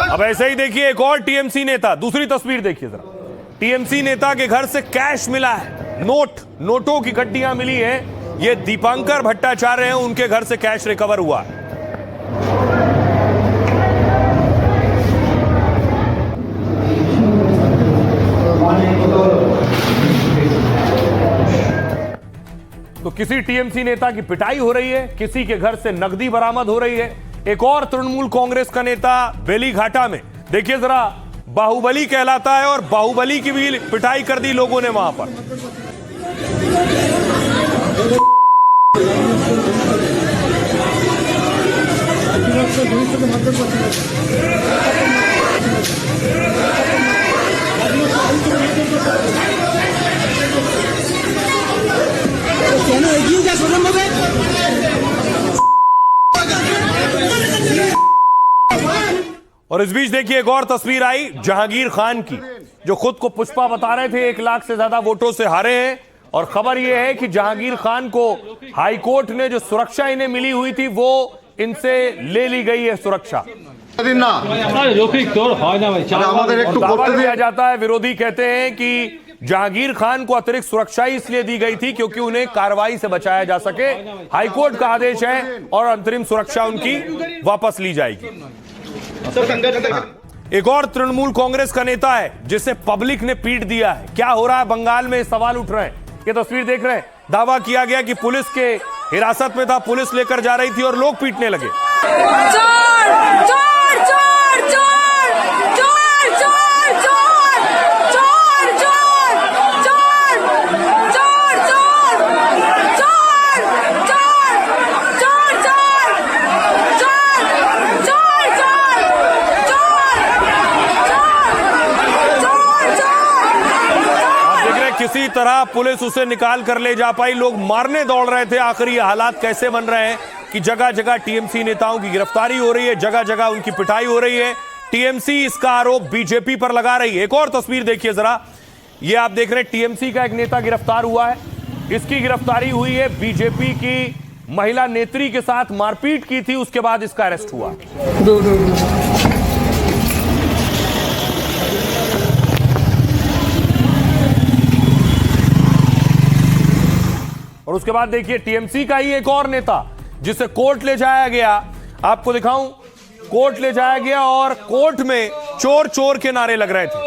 अब ऐसे ही देखिए एक और टीएमसी नेता, दूसरी तस्वीर देखिए जरा। टीएमसी नेता के घर से कैश मिला है, नोटों की गड्डियां मिली हैं। ये दीपांकर भट्टाचार्य हैं, उनके घर से कैश रिकवर हुआ है। तो किसी टीएमसी नेता की पिटाई हो रही है, किसी के घर से नकदी बरामद हो रही है। एक और तृणमूल कांग्रेस का नेता बेलीघाटा में, देखिए जरा, बाहुबली कहलाता है और बाहुबली की भी पिटाई कर दी लोगों ने वहां पर। और इस बीच देखिए एक और तस्वीर आई जहांगीर खान की, जो खुद को पुष्पा बता रहे थे, 1 लाख से ज्यादा वोटों से हारे हैं। और खबर यह है कि जहांगीर खान को हाईकोर्ट ने जो सुरक्षा इन्हें मिली हुई थी वो इनसे ले ली गई है सुरक्षा। दावा किया जाता है, विरोधी कहते हैं कि जहांगीर खान को अतिरिक्त सुरक्षा इसलिए दी गई थी क्योंकि उन्हें कार्रवाई से बचाया जा सके। हाईकोर्ट का आदेश है और अंतरिम सुरक्षा उनकी वापस ली जाएगी। एक और तृणमूल कांग्रेस का नेता है जिसे पब्लिक ने पीट दिया है। क्या हो रहा है बंगाल में, सवाल उठ रहे हैं। ये तस्वीर देख रहे हैं, दावा किया गया कि पुलिस के हिरासत में था, पुलिस लेकर जा रही थी और लोग पीटने लगे। किसी तरह पुलिस उसे निकाल कर ले जा पाई, लोग मारने दौड़ रहे थे। आखिर ये हालात कैसे बन रहे हैं कि जगह जगह टीएमसी नेताओं की गिरफ्तारी हो रही है, जगह जगह उनकी पिटाई हो रही है। टीएमसी इसका आरोप बीजेपी पर लगा रही है। एक और तस्वीर देखिए जरा, ये आप देख रहे हैं टीएमसी का एक नेता गिरफ्तार हुआ है। इसकी गिरफ्तारी हुई है बीजेपी की महिला नेत्री के साथ मारपीट की थी, उसके बाद इसका अरेस्ट हुआ। और उसके बाद देखिए टीएमसी का ही एक और नेता जिसे कोर्ट ले जाया गया, आपको दिखाऊं, कोर्ट ले जाया गया और कोर्ट में चोर चोर के नारे लग रहे थे।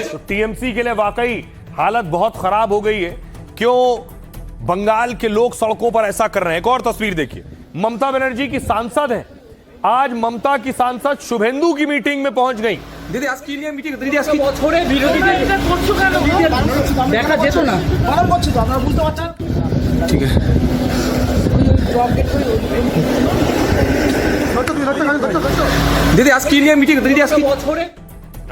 तो टीएमसी के लिए वाकई हालत बहुत खराब हो गई है। क्यों बंगाल के लोग सड़कों पर ऐसा कर रहे हैं। एक और तस्वीर देखिए, ममता बनर्जी की सांसद है, आज ममता की सांसद शुभेंदु की मीटिंग में पहुंच गई। दीदी आज की लिए मीटिंग दीदी आज की थोड़े বিরোধী দেখা যেত না বলার করছি তো আপনারা বুঝতে পারছেন। ঠিক আছে दीदी आज की लिए मीटिंग दीदी आज की थोड़े।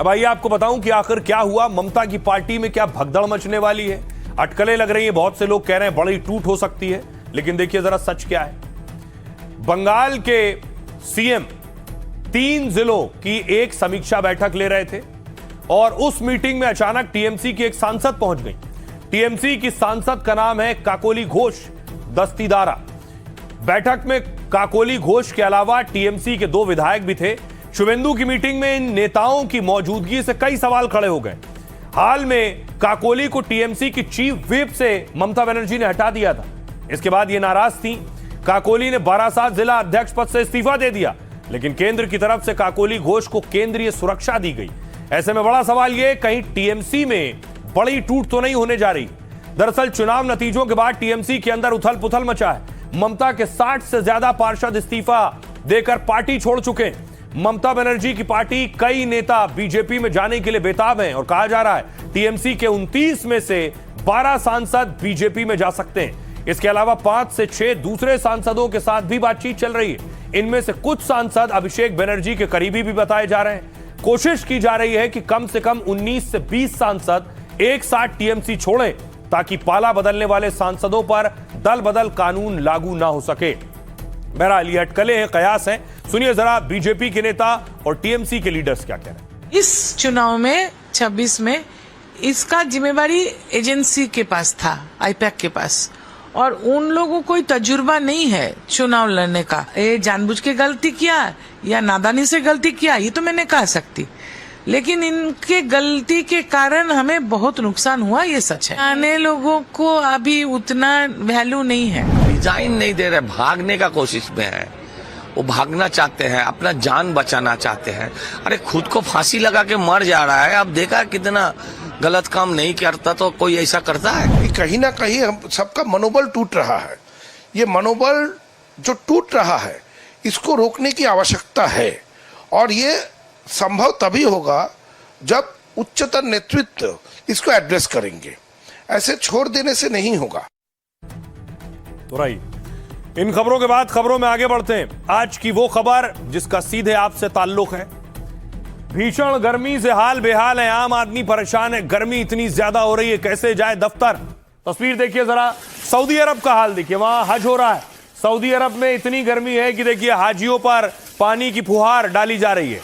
अब आइए आपको बताऊं कि आखिर क्या हुआ, ममता की पार्टी में क्या भगदड़ मचने वाली है। अटकलें लग रही है, बहुत से लोग कह रहे हैं बड़ी टूट हो सकती है, लेकिन देखिए जरा सच क्या है। बंगाल के सीएम 3 जिलों की एक समीक्षा बैठक ले रहे थे और उस मीटिंग में अचानक टीएमसी की एक सांसद पहुंच गई। टीएमसी की सांसद का नाम है काकोली घोष दस्तीदारा। बैठक में काकोली घोष के अलावा टीएमसी के 2 विधायक भी थे। शुभेंदु की मीटिंग में इन नेताओं की मौजूदगी से कई सवाल खड़े हो गए। हाल में काकोली को टीएमसी की चीफ व्हिप से ममता बनर्जी ने हटा दिया था। इसके बाद ये नाराज थी। काकोली ने बारासात जिला अध्यक्ष पद से इस्तीफा दे दिया, लेकिन केंद्र की तरफ से काकोली घोष को केंद्रीय सुरक्षा दी गई। ऐसे में बड़ा सवाल यह, कहीं टीएमसी में बड़ी टूट तो नहीं होने जा रही। दरअसल चुनाव नतीजों के बाद टीएमसी के अंदर उथल पुथल मचा है। ममता के 60 से ज्यादा पार्षद इस्तीफा देकर पार्टी छोड़ चुके हैं। ममता बनर्जी की पार्टी कई नेता बीजेपी में जाने के लिए बेताब हैं और कहा जा रहा है टीएमसी के 29 में से 12 सांसद बीजेपी में जा सकते हैं। इसके अलावा 5 से 6 दूसरे सांसदों के साथ भी बातचीत चल रही है। इनमें से कुछ सांसद अभिषेक बनर्जी के करीबी भी बताए जा रहे हैं। कोशिश की जा रही है कि कम से कम 19 से 20 सांसद एक साथ टीएमसी छोड़ें, ताकि पाला बदलने वाले सांसदों पर दल बदल कानून लागू ना हो सके। बहरहाल ये अटकलें हैं, कयास हैं। सुनिए जरा बीजेपी के नेता और टीएमसी के लीडर्स क्या कह रहे हैं। इस चुनाव में 26 में इसका जिम्मेवारी एजेंसी के पास था, आईपैक के पास, और उन लोगों को कोई तजुर्बा नहीं है चुनाव लड़ने का। ये जानबूझ के गलती किया या नादानी से गलती किया, ये तो मैं नहीं कह सकती, लेकिन इनके गलती के कारण हमें बहुत नुकसान हुआ, ये सच है। आने लोगों को अभी उतना वैल्यू नहीं है। रिजाइन नहीं दे रहे, भागने का कोशिश में है। वो भागना चाहते हैं, अपना जान बचाना चाहते हैं। अरे खुद को फांसी लगा के मर जा रहा है। अब देखा कितना गलत काम नहीं करता तो कोई ऐसा करता है। कहीं ना कहीं हम सबका मनोबल टूट रहा है। ये मनोबल जो टूट रहा है, इसको रोकने की आवश्यकता है, और ये संभव तभी होगा जब उच्चतर नेतृत्व इसको एड्रेस करेंगे। ऐसे छोड़ देने से नहीं होगा। तो रही इन खबरों के बाद खबरों में आगे बढ़ते हैं। आज की वो खबर जिसका सीधे आपसे ताल्लुक है। भीषण गर्मी से हाल बेहाल है, आम आदमी परेशान है। गर्मी इतनी ज्यादा हो रही है, कैसे जाए दफ्तर। तस्वीर देखिए जरा, सऊदी अरब का हाल देखिए, वहां हज हो रहा है। सऊदी अरब में इतनी गर्मी है कि देखिए हाजियों पर पानी की फुहार डाली जा रही है।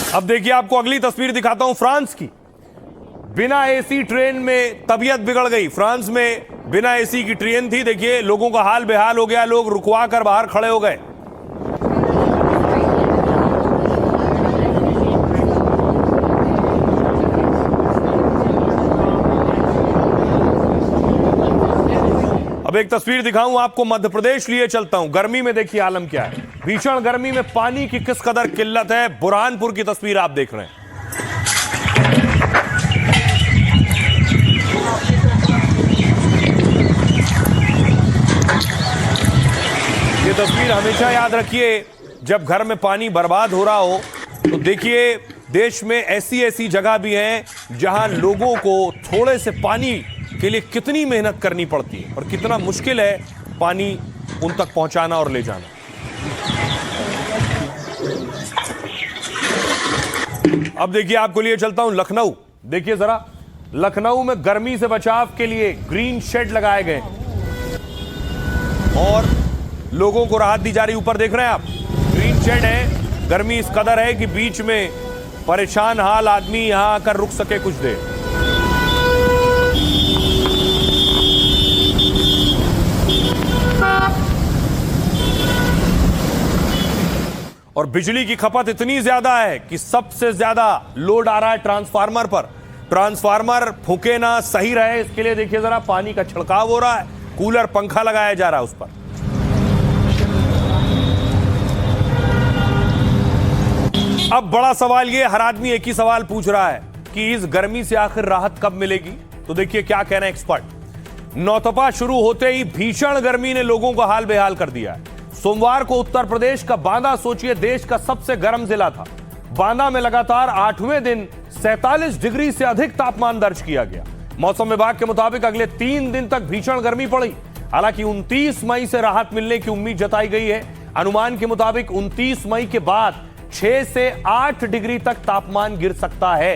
अब देखिए आपको अगली तस्वीर दिखाता हूं फ्रांस की। बिना एसी ट्रेन में तबीयत बिगड़ गई। फ्रांस में बिना एसी की ट्रेन थी, देखिए लोगों का हाल बेहाल हो गया, लोग रुकवा कर बाहर खड़े हो गए। अब एक तस्वीर दिखाऊं आपको, मध्य प्रदेश लिए चलता हूं। गर्मी में देखिए आलम क्या है। भीषण गर्मी में पानी की किस कदर किल्लत है। बुरहानपुर की तस्वीर आप देख रहे हैं। ये तस्वीर हमेशा याद रखिए, जब घर में पानी बर्बाद हो रहा हो तो देखिए देश में ऐसी ऐसी जगह भी हैं जहां लोगों को थोड़े से पानी के लिए कितनी मेहनत करनी पड़ती है और कितना मुश्किल है पानी उन तक पहुंचाना और ले जाना। अब देखिए आपको लिए चलता हूं लखनऊ। देखिए जरा, लखनऊ में गर्मी से बचाव के लिए ग्रीन शेड लगाए गए और लोगों को राहत दी जा रही। ऊपर देख रहे हैं आप, ग्रीन शेड है। गर्मी इस कदर है कि बीच में परेशान हाल आदमी यहां आकर रुक सके कुछ देर। और बिजली की खपत इतनी ज्यादा है कि सबसे ज्यादा लोड आ रहा है ट्रांसफार्मर पर। ट्रांसफार्मर फूके ना, सही रहे, इसके लिए देखिए जरा पानी का छिड़काव हो रहा है, कूलर पंखा लगाया जा रहा है उस पर। अब बड़ा सवाल ये, हर आदमी एक ही सवाल पूछ रहा है कि इस गर्मी से आखिर राहत कब मिलेगी। तो देखिए क्या कह रहे हैं एक्सपर्ट। नौतपा शुरू होते ही भीषण गर्मी ने लोगों का हाल बेहाल कर दिया है। सोमवार को उत्तर प्रदेश का बांदा, सोचिए देश का सबसे गर्म जिला था, बांदा में लगातार 8वें दिन 47 डिग्री से अधिक तापमान दर्ज किया गया। मौसम विभाग के मुताबिक अगले 3 दिन तक भीषण गर्मी पड़ी। हालांकि 29 मई से राहत मिलने की उम्मीद जताई गई है। अनुमान के मुताबिक 29 मई के बाद 6 से 8 डिग्री तक तापमान गिर सकता है।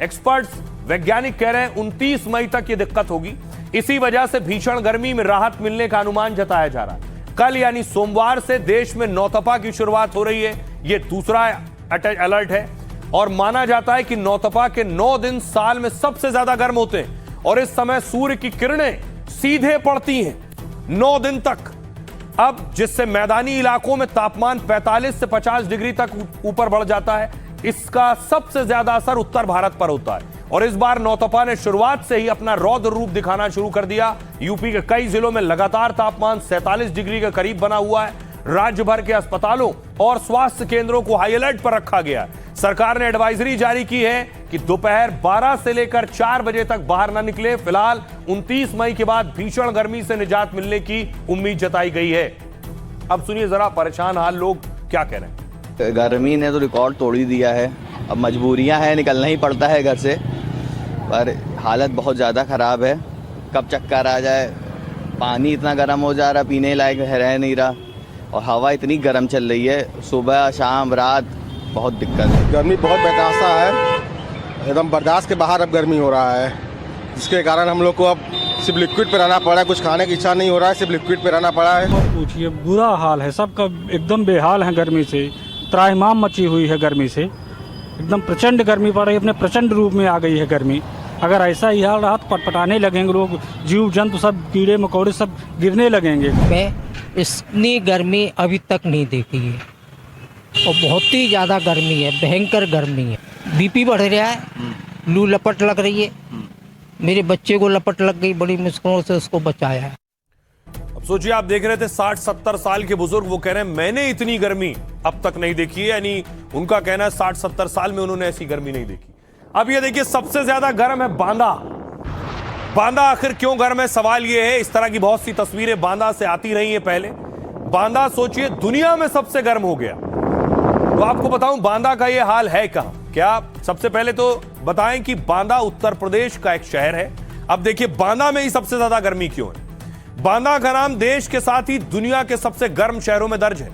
एक्सपर्ट्स, वैज्ञानिक कह रहे हैं 29 मई तक ये दिक्कत होगी। इसी वजह से भीषण गर्मी में राहत मिलने का अनुमान जताया जा रहा है। कल यानी सोमवार से देश में नौतपा की शुरुआत हो रही है। ये दूसरा अलर्ट है और माना जाता है कि नौतपा के 9 दिन साल में सबसे ज्यादा गर्म होते हैं और इस समय सूर्य की किरणें सीधे पड़ती हैं 9 दिन तक। अब जिससे मैदानी इलाकों में तापमान 45 से 50 डिग्री तक ऊपर बढ़ जाता है। इसका सबसे ज्यादा असर उत्तर भारत पर होता है और इस बार नौतपा ने शुरुआत से ही अपना रौद्र रूप दिखाना शुरू कर दिया। यूपी के कई जिलों में लगातार तापमान 47 डिग्री के करीब बना हुआ है। राज्य भर के अस्पतालों और स्वास्थ्य केंद्रों को हाई अलर्ट पर रखा गया है। सरकार ने एडवाइजरी जारी की है कि दोपहर 12 से लेकर 4 बजे तक बाहर न निकले। फिलहाल 29 मई के बाद भीषण गर्मी से निजात मिलने की उम्मीद जताई गई है। अब सुनिए जरा परेशान हाल लोग क्या कह रहे हैं। गर्मी ने तो रिकॉर्ड तोड़ ही दिया है। अब मजबूरियां हैं, निकलना ही पड़ता है घर से, पर हालत बहुत ज़्यादा ख़राब है। कब चक्कर आ जाए, पानी इतना गर्म हो जा रहा, पीने लायक रह नहीं रहा और हवा इतनी गर्म चल रही है, सुबह शाम रात बहुत दिक्कत है। गर्मी बहुत बेतासा है, एकदम बर्दाश्त के बाहर अब गर्मी हो रहा है, जिसके कारण हम लोग को अब सिर्फ लिक्विड पे रहना पड़ा है। कुछ खाने की इच्छा नहीं हो रहा है, सिर्फ लिक्विड पे रहना पड़ा है। पूछिए, बुरा हाल है सबका, एकदम बेहाल है गर्मी से। त्राहिमाम मची हुई है गर्मी से, एकदम प्रचंड गर्मी पड़ रही है, अपने प्रचंड रूप में आ गई है गर्मी। अगर ऐसा ही हाल रहा तो पटपटाने लगेंगे लोग, जीव जंतु सब, कीड़े मकोड़े सब गिरने लगेंगे। मैं इतनी गर्मी अभी तक नहीं देखी है और बहुत ही ज़्यादा गर्मी है, भयंकर गर्मी है। बीपी बढ़ रहा है, लू लपट लग रही है, मेरे बच्चे को लपट लग गई, बड़ी मुश्किलों से उसको बचाया है। अब सोचिए, आप देख रहे थे 60-70 साल के बुजुर्ग, वो कह रहे हैं मैंने इतनी गर्मी अब तक नहीं देखी है। यानी उनका कहना है 60-70 साल में उन्होंने ऐसी गर्मी नहीं देखी। अब ये देखिए सबसे ज्यादा गर्म है बांदा। बांदा आखिर क्यों गर्म है, सवाल ये है। इस तरह की बहुत सी तस्वीरें बांदा से आती रही हैं पहले। बांदा सोचिए दुनिया में सबसे गर्म हो गया। तो आपको बताऊं बांदा का ये हाल है कहां। क्या सबसे पहले तो बताएं कि बांदा उत्तर प्रदेश का एक शहर है। अब देखिए बांदा में ही सबसे ज्यादा गर्मी क्यों है। बांदा का नाम देश के साथ ही दुनिया के सबसे गर्म शहरों में दर्ज है।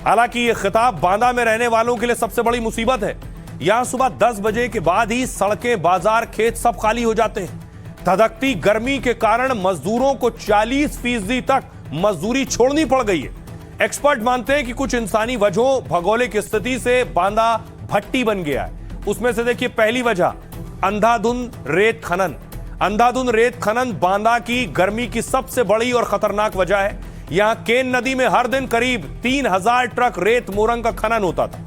हालांकि यह खिताब बांदा में रहने वालों के लिए सबसे बड़ी मुसीबत है। यहां सुबह 10 बजे के बाद ही सड़कें, बाजार, खेत सब खाली हो जाते हैं। धधकती गर्मी के कारण मजदूरों को 40% तक मजदूरी छोड़नी पड़ गई है। एक्सपर्ट मानते हैं कि कुछ इंसानी वजहों, भौगोलिक स्थिति से बांदा भट्टी बन गया है। उसमें से देखिए पहली वजह अंधाधुंध रेत खनन। अंधाधुंध रेत खनन बांदा की गर्मी की सबसे बड़ी और खतरनाक वजह है। यहां केन नदी में हर दिन करीब 3000 ट्रक रेत मोरंग का खनन होता था।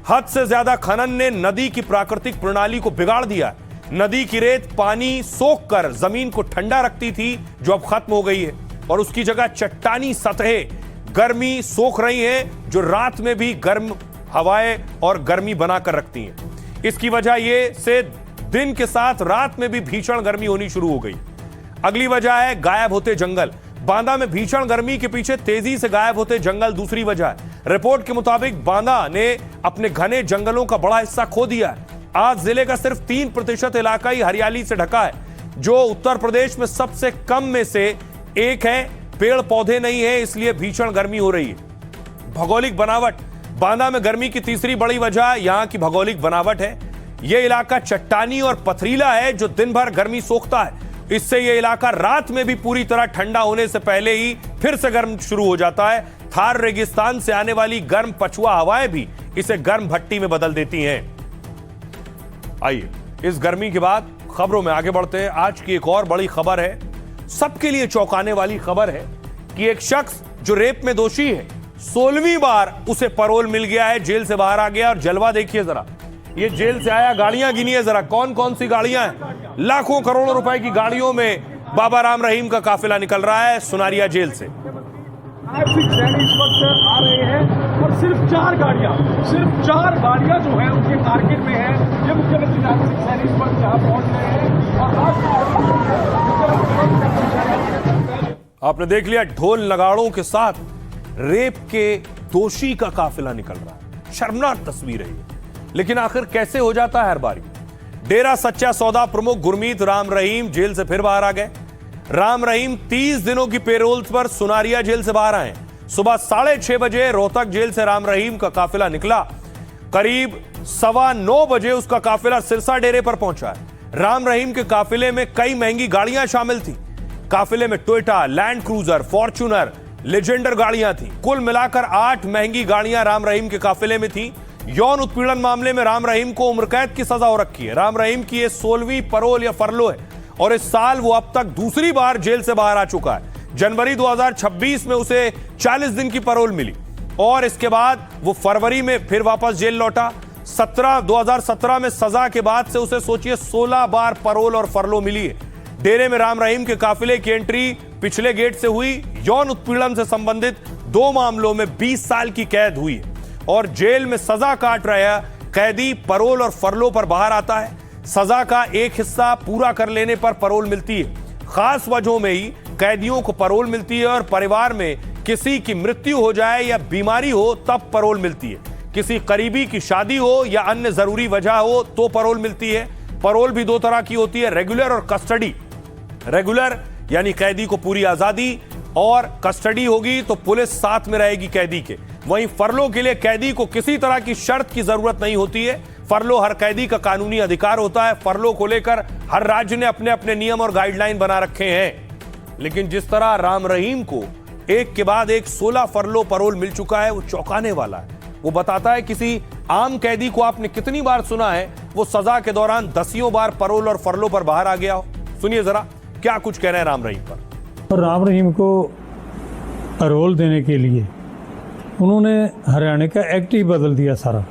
हद से ज्यादा खनन ने नदी की प्राकृतिक प्रणाली को बिगाड़ दिया। नदी की रेत पानी सोखकर जमीन को ठंडा रखती थी, जो अब खत्म हो गई है, और उसकी जगह चट्टानी सतहें गर्मी सोख रही हैं, जो रात में भी गर्म हवाएं और गर्मी बनाकर रखती हैं। इसकी वजह ये से दिन के साथ रात में भी भीषण गर्मी होनी शुरू हो गई। अगली वजह है गायब होते जंगल। बांदा में भीषण गर्मी के पीछे तेजी से गायब होते जंगल दूसरी वजह है। रिपोर्ट के मुताबिक बांदा ने अपने घने जंगलों का बड़ा हिस्सा खो दिया है। आज जिले का सिर्फ 3% इलाका ही हरियाली से ढका है, जो उत्तर प्रदेश में सबसे कम में से एक है। पेड़ पौधे नहीं है, इसलिए भीषण गर्मी हो रही है। भौगोलिक बनावट। बांदा में गर्मी की तीसरी बड़ी वजह यहां की भौगोलिक बनावट है। यह इलाका चट्टानी और पथरीला है, जो दिन भर गर्मी सोखता है। इससे यह इलाका रात में भी पूरी तरह ठंडा होने से पहले ही फिर से गर्म शुरू हो जाता है। थार रेगिस्तान से आने वाली गर्म पछुआ हवाएं भी इसे गर्म भट्टी में बदल देती हैं। आइए इस गर्मी के बाद खबरों में आगे बढ़ते हैं। आज की एक और बड़ी खबर है, सबके लिए चौंकाने वाली खबर है कि एक शख्स जो रेप में दोषी है, 16वीं बार उसे पैरोल मिल गया है, जेल से बाहर आ गया। और जलवा देखिए जरा, ये जेल से आया, गाड़ियां गिनिए जरा, कौन कौन सी गाड़ियां हैं। लाखों करोड़ों रुपए की गाड़ियों में बाबा राम रहीम का काफिला निकल रहा है सुनारिया जेल से। इस वक्त आ रहे हैं और सिर्फ चार गाड़ियां जो है उनके टारगेट में है। ये मुख्यमंत्री नारायण सिंह सैनी इस वक्त यहाँ पहुंच रहे हैं और आपने देख लिया, ढोल नगाड़ों के साथ रेप के दोषी का काफिला निकल रहा है। शर्मनाक तस्वीर है, लेकिन आखिर कैसे हो जाता है हर बारी। डेरा सच्चा सौदा प्रमुख गुरमीत राम रहीम जेल से फिर बाहर आ गए। राम रहीम 30 दिनों की पेरोल पर सुनारिया जेल से बाहर आए। सुबह 6:30 बजे रोहतक जेल से राम रहीम का काफिला निकला। करीब 9:15 बजे उसका काफिला सिरसा डेरे पर पहुंचा है। राम रहीम के काफिले में कई महंगी गाड़ियां शामिल थी। काफिले में Toyota, land cruiser, Fortuner, Legender गाड़ियां थी। कुल मिलाकर 8 महंगी गाड़ियां राम रहीम के काफिले में थी। यौन उत्पीड़न मामले में राम रहीम को उम्र कैद की सजा हो रखी है। राम रहीम की यह 16वीं पैरोल या फरलो है और इस साल वो अब तक दूसरी बार जेल से बाहर आ चुका है। जनवरी 2026 में उसे 40 दिन की पैरोल मिली और इसके बाद वो फरवरी में फिर वापस जेल लौटा। 2017 में सजा के बाद से उसे सोचिए 16 बार पैरोल और फरलो मिली है। डेरे में राम रहीम के काफिले की एंट्री पिछले गेट से हुई। यौन उत्पीड़न से संबंधित 2 मामलों में 20 साल की कैद हुई है और जेल में सजा काट रहा कैदी पैरोल और फरलो पर बाहर आता है। सजा का एक हिस्सा पूरा कर लेने पर पैरोल मिलती है। खास वजहों में ही कैदियों को पैरोल मिलती है और परिवार में किसी की मृत्यु हो जाए या बीमारी हो तब पैरोल मिलती है। किसी करीबी की शादी हो या अन्य जरूरी वजह हो तो पैरोल मिलती है। पैरोल भी 2 तरह की होती है, रेगुलर और कस्टडी। रेगुलर यानी कैदी को पूरी आजादी, और कस्टडी होगी तो पुलिस साथ में रहेगी कैदी के। वहीं फरलो के लिए कैदी को किसी तरह की शर्त की जरूरत नहीं होती है। फरलो हर कैदी का कानूनी अधिकार होता है। फरलो को लेकर हर राज्य ने अपने अपने नियम और गाइडलाइन बना रखे हैं। लेकिन जिस तरह राम रहीम को एक के बाद एक 16 फरलो पैरोल मिल चुका है, वो चौंकाने वाला है। वो बताता है किसी आम कैदी को आपने कितनी बार सुना है वो सजा के दौरान 10 बार पैरोल और फरलो पर बाहर आ गया हो। सुनिए जरा क्या कुछ कह रहे हैं राम रहीम पर। और राम रहीम को पैरोल देने के लिए उन्होंने हरियाणा का एक्ट ही बदल दिया सारा।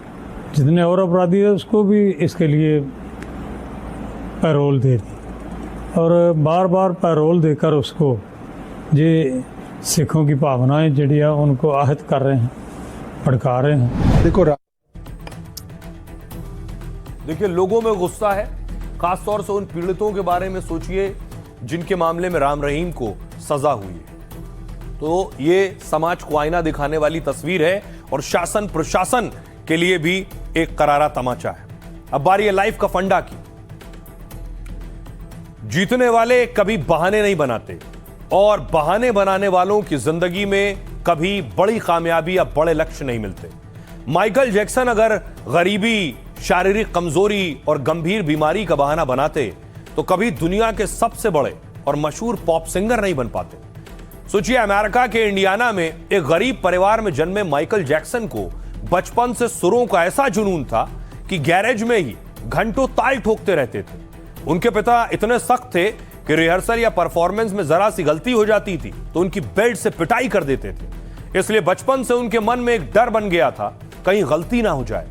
जितने और अपराधी है उसको भी इसके लिए पैरोल दे दी और बार बार पैरोल देकर उसको ये सिखों की भावनाएं जड़ी है उनको आहत कर रहे हैं, भड़का रहे हैं। देखिए लोगों में गुस्सा है, खासतौर से उन पीड़ितों के बारे में सोचिए जिनके मामले में राम रहीम को सजा हुई है। तो ये समाज को आईना दिखाने वाली तस्वीर है और शासन प्रशासन के लिए भी एक करारा तमाचा है। अब बारी है लाइफ का फंडा की। जीतने वाले कभी बहाने नहीं बनाते और बहाने बनाने वालों की जिंदगी में कभी बड़ी कामयाबी या बड़े लक्ष्य नहीं मिलते। माइकल जैक्सन अगर गरीबी, शारीरिक कमजोरी और गंभीर बीमारी का बहाना बनाते तो कभी दुनिया के सबसे बड़े और मशहूर पॉप सिंगर नहीं बन पाते। सोचिए अमेरिका के इंडियाना में एक गरीब परिवार में जन्मे माइकल जैक्सन को बचपन से सुरों का ऐसा जुनून था कि गैरेज में ही घंटों ताल ठोकते रहते थे। उनके पिता इतने सख्त थे कि रिहर्सल या परफॉर्मेंस में जरा सी गलती हो जाती थी तो उनकी बेल्ट से पिटाई कर देते थे। इसलिए बचपन से उनके मन में एक डर बन गया था, कहीं गलती ना हो जाए।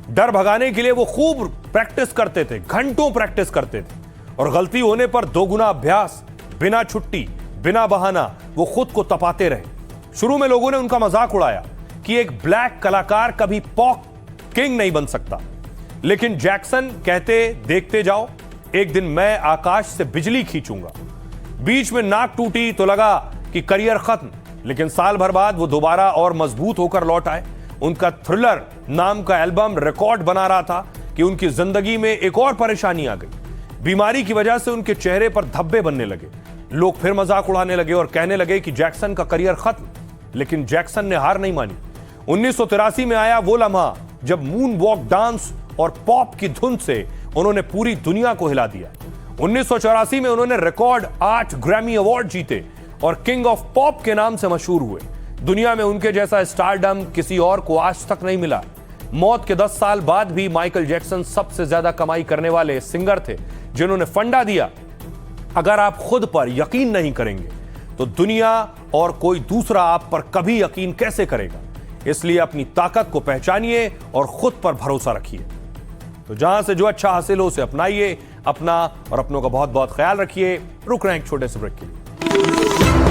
डर भगाने के लिए वो खूब प्रैक्टिस करते थे, घंटों प्रैक्टिस करते थे, और गलती होने पर दोगुना अभ्यास, बिना छुट्टी, बिना बहाना वो खुद को तपाते रहे। शुरू में लोगों ने उनका मजाक उड़ाया कि एक ब्लैक कलाकार कभी पॉप किंग नहीं बन सकता, लेकिन जैक्सन कहते देखते जाओ, एक दिन मैं आकाश से बिजली खींचूंगा। बीच में नाक टूटी तो लगा कि करियर खत्म, लेकिन साल भर बाद वो दोबारा और मजबूत होकर लौट आए। उनका थ्रिलर नाम का एल्बम रिकॉर्ड बना रहा था कि उनकी जिंदगी में एक और परेशानी आ गई। बीमारी की वजह से उनके चेहरे पर धब्बे बनने लगे। लोग फिर मजाक उड़ाने लगे और कहने लगे कि जैक्सन का करियर खत्म, लेकिन जैक्सन ने हार नहीं मानी। 1983 में आया वो लम्हा जब मून वॉक डांस और पॉप की धुन से उन्होंने पूरी दुनिया को हिला दिया। 1984 में उन्होंने रिकॉर्ड 8 ग्रैमी अवार्ड जीते और किंग ऑफ पॉप के नाम से मशहूर हुए। दुनिया में उनके जैसा स्टारडम किसी और को आज तक नहीं मिला। मौत के 10 साल बाद भी माइकल जैक्सन सबसे ज्यादा कमाई करने वाले सिंगर थे जिन्होंने फंडा दिया, अगर आप खुद पर यकीन नहीं करेंगे तो दुनिया और कोई दूसरा आप पर कभी यकीन कैसे करेगा। इसलिए अपनी ताकत को पहचानिए और खुद पर भरोसा रखिए। तो जहां से जो अच्छा हासिल हो उसे अपनाइए, अपना और अपनों का बहुत बहुत ख्याल रखिए। रुक रहे हैं एक छोटे से ब्रेक के लिए।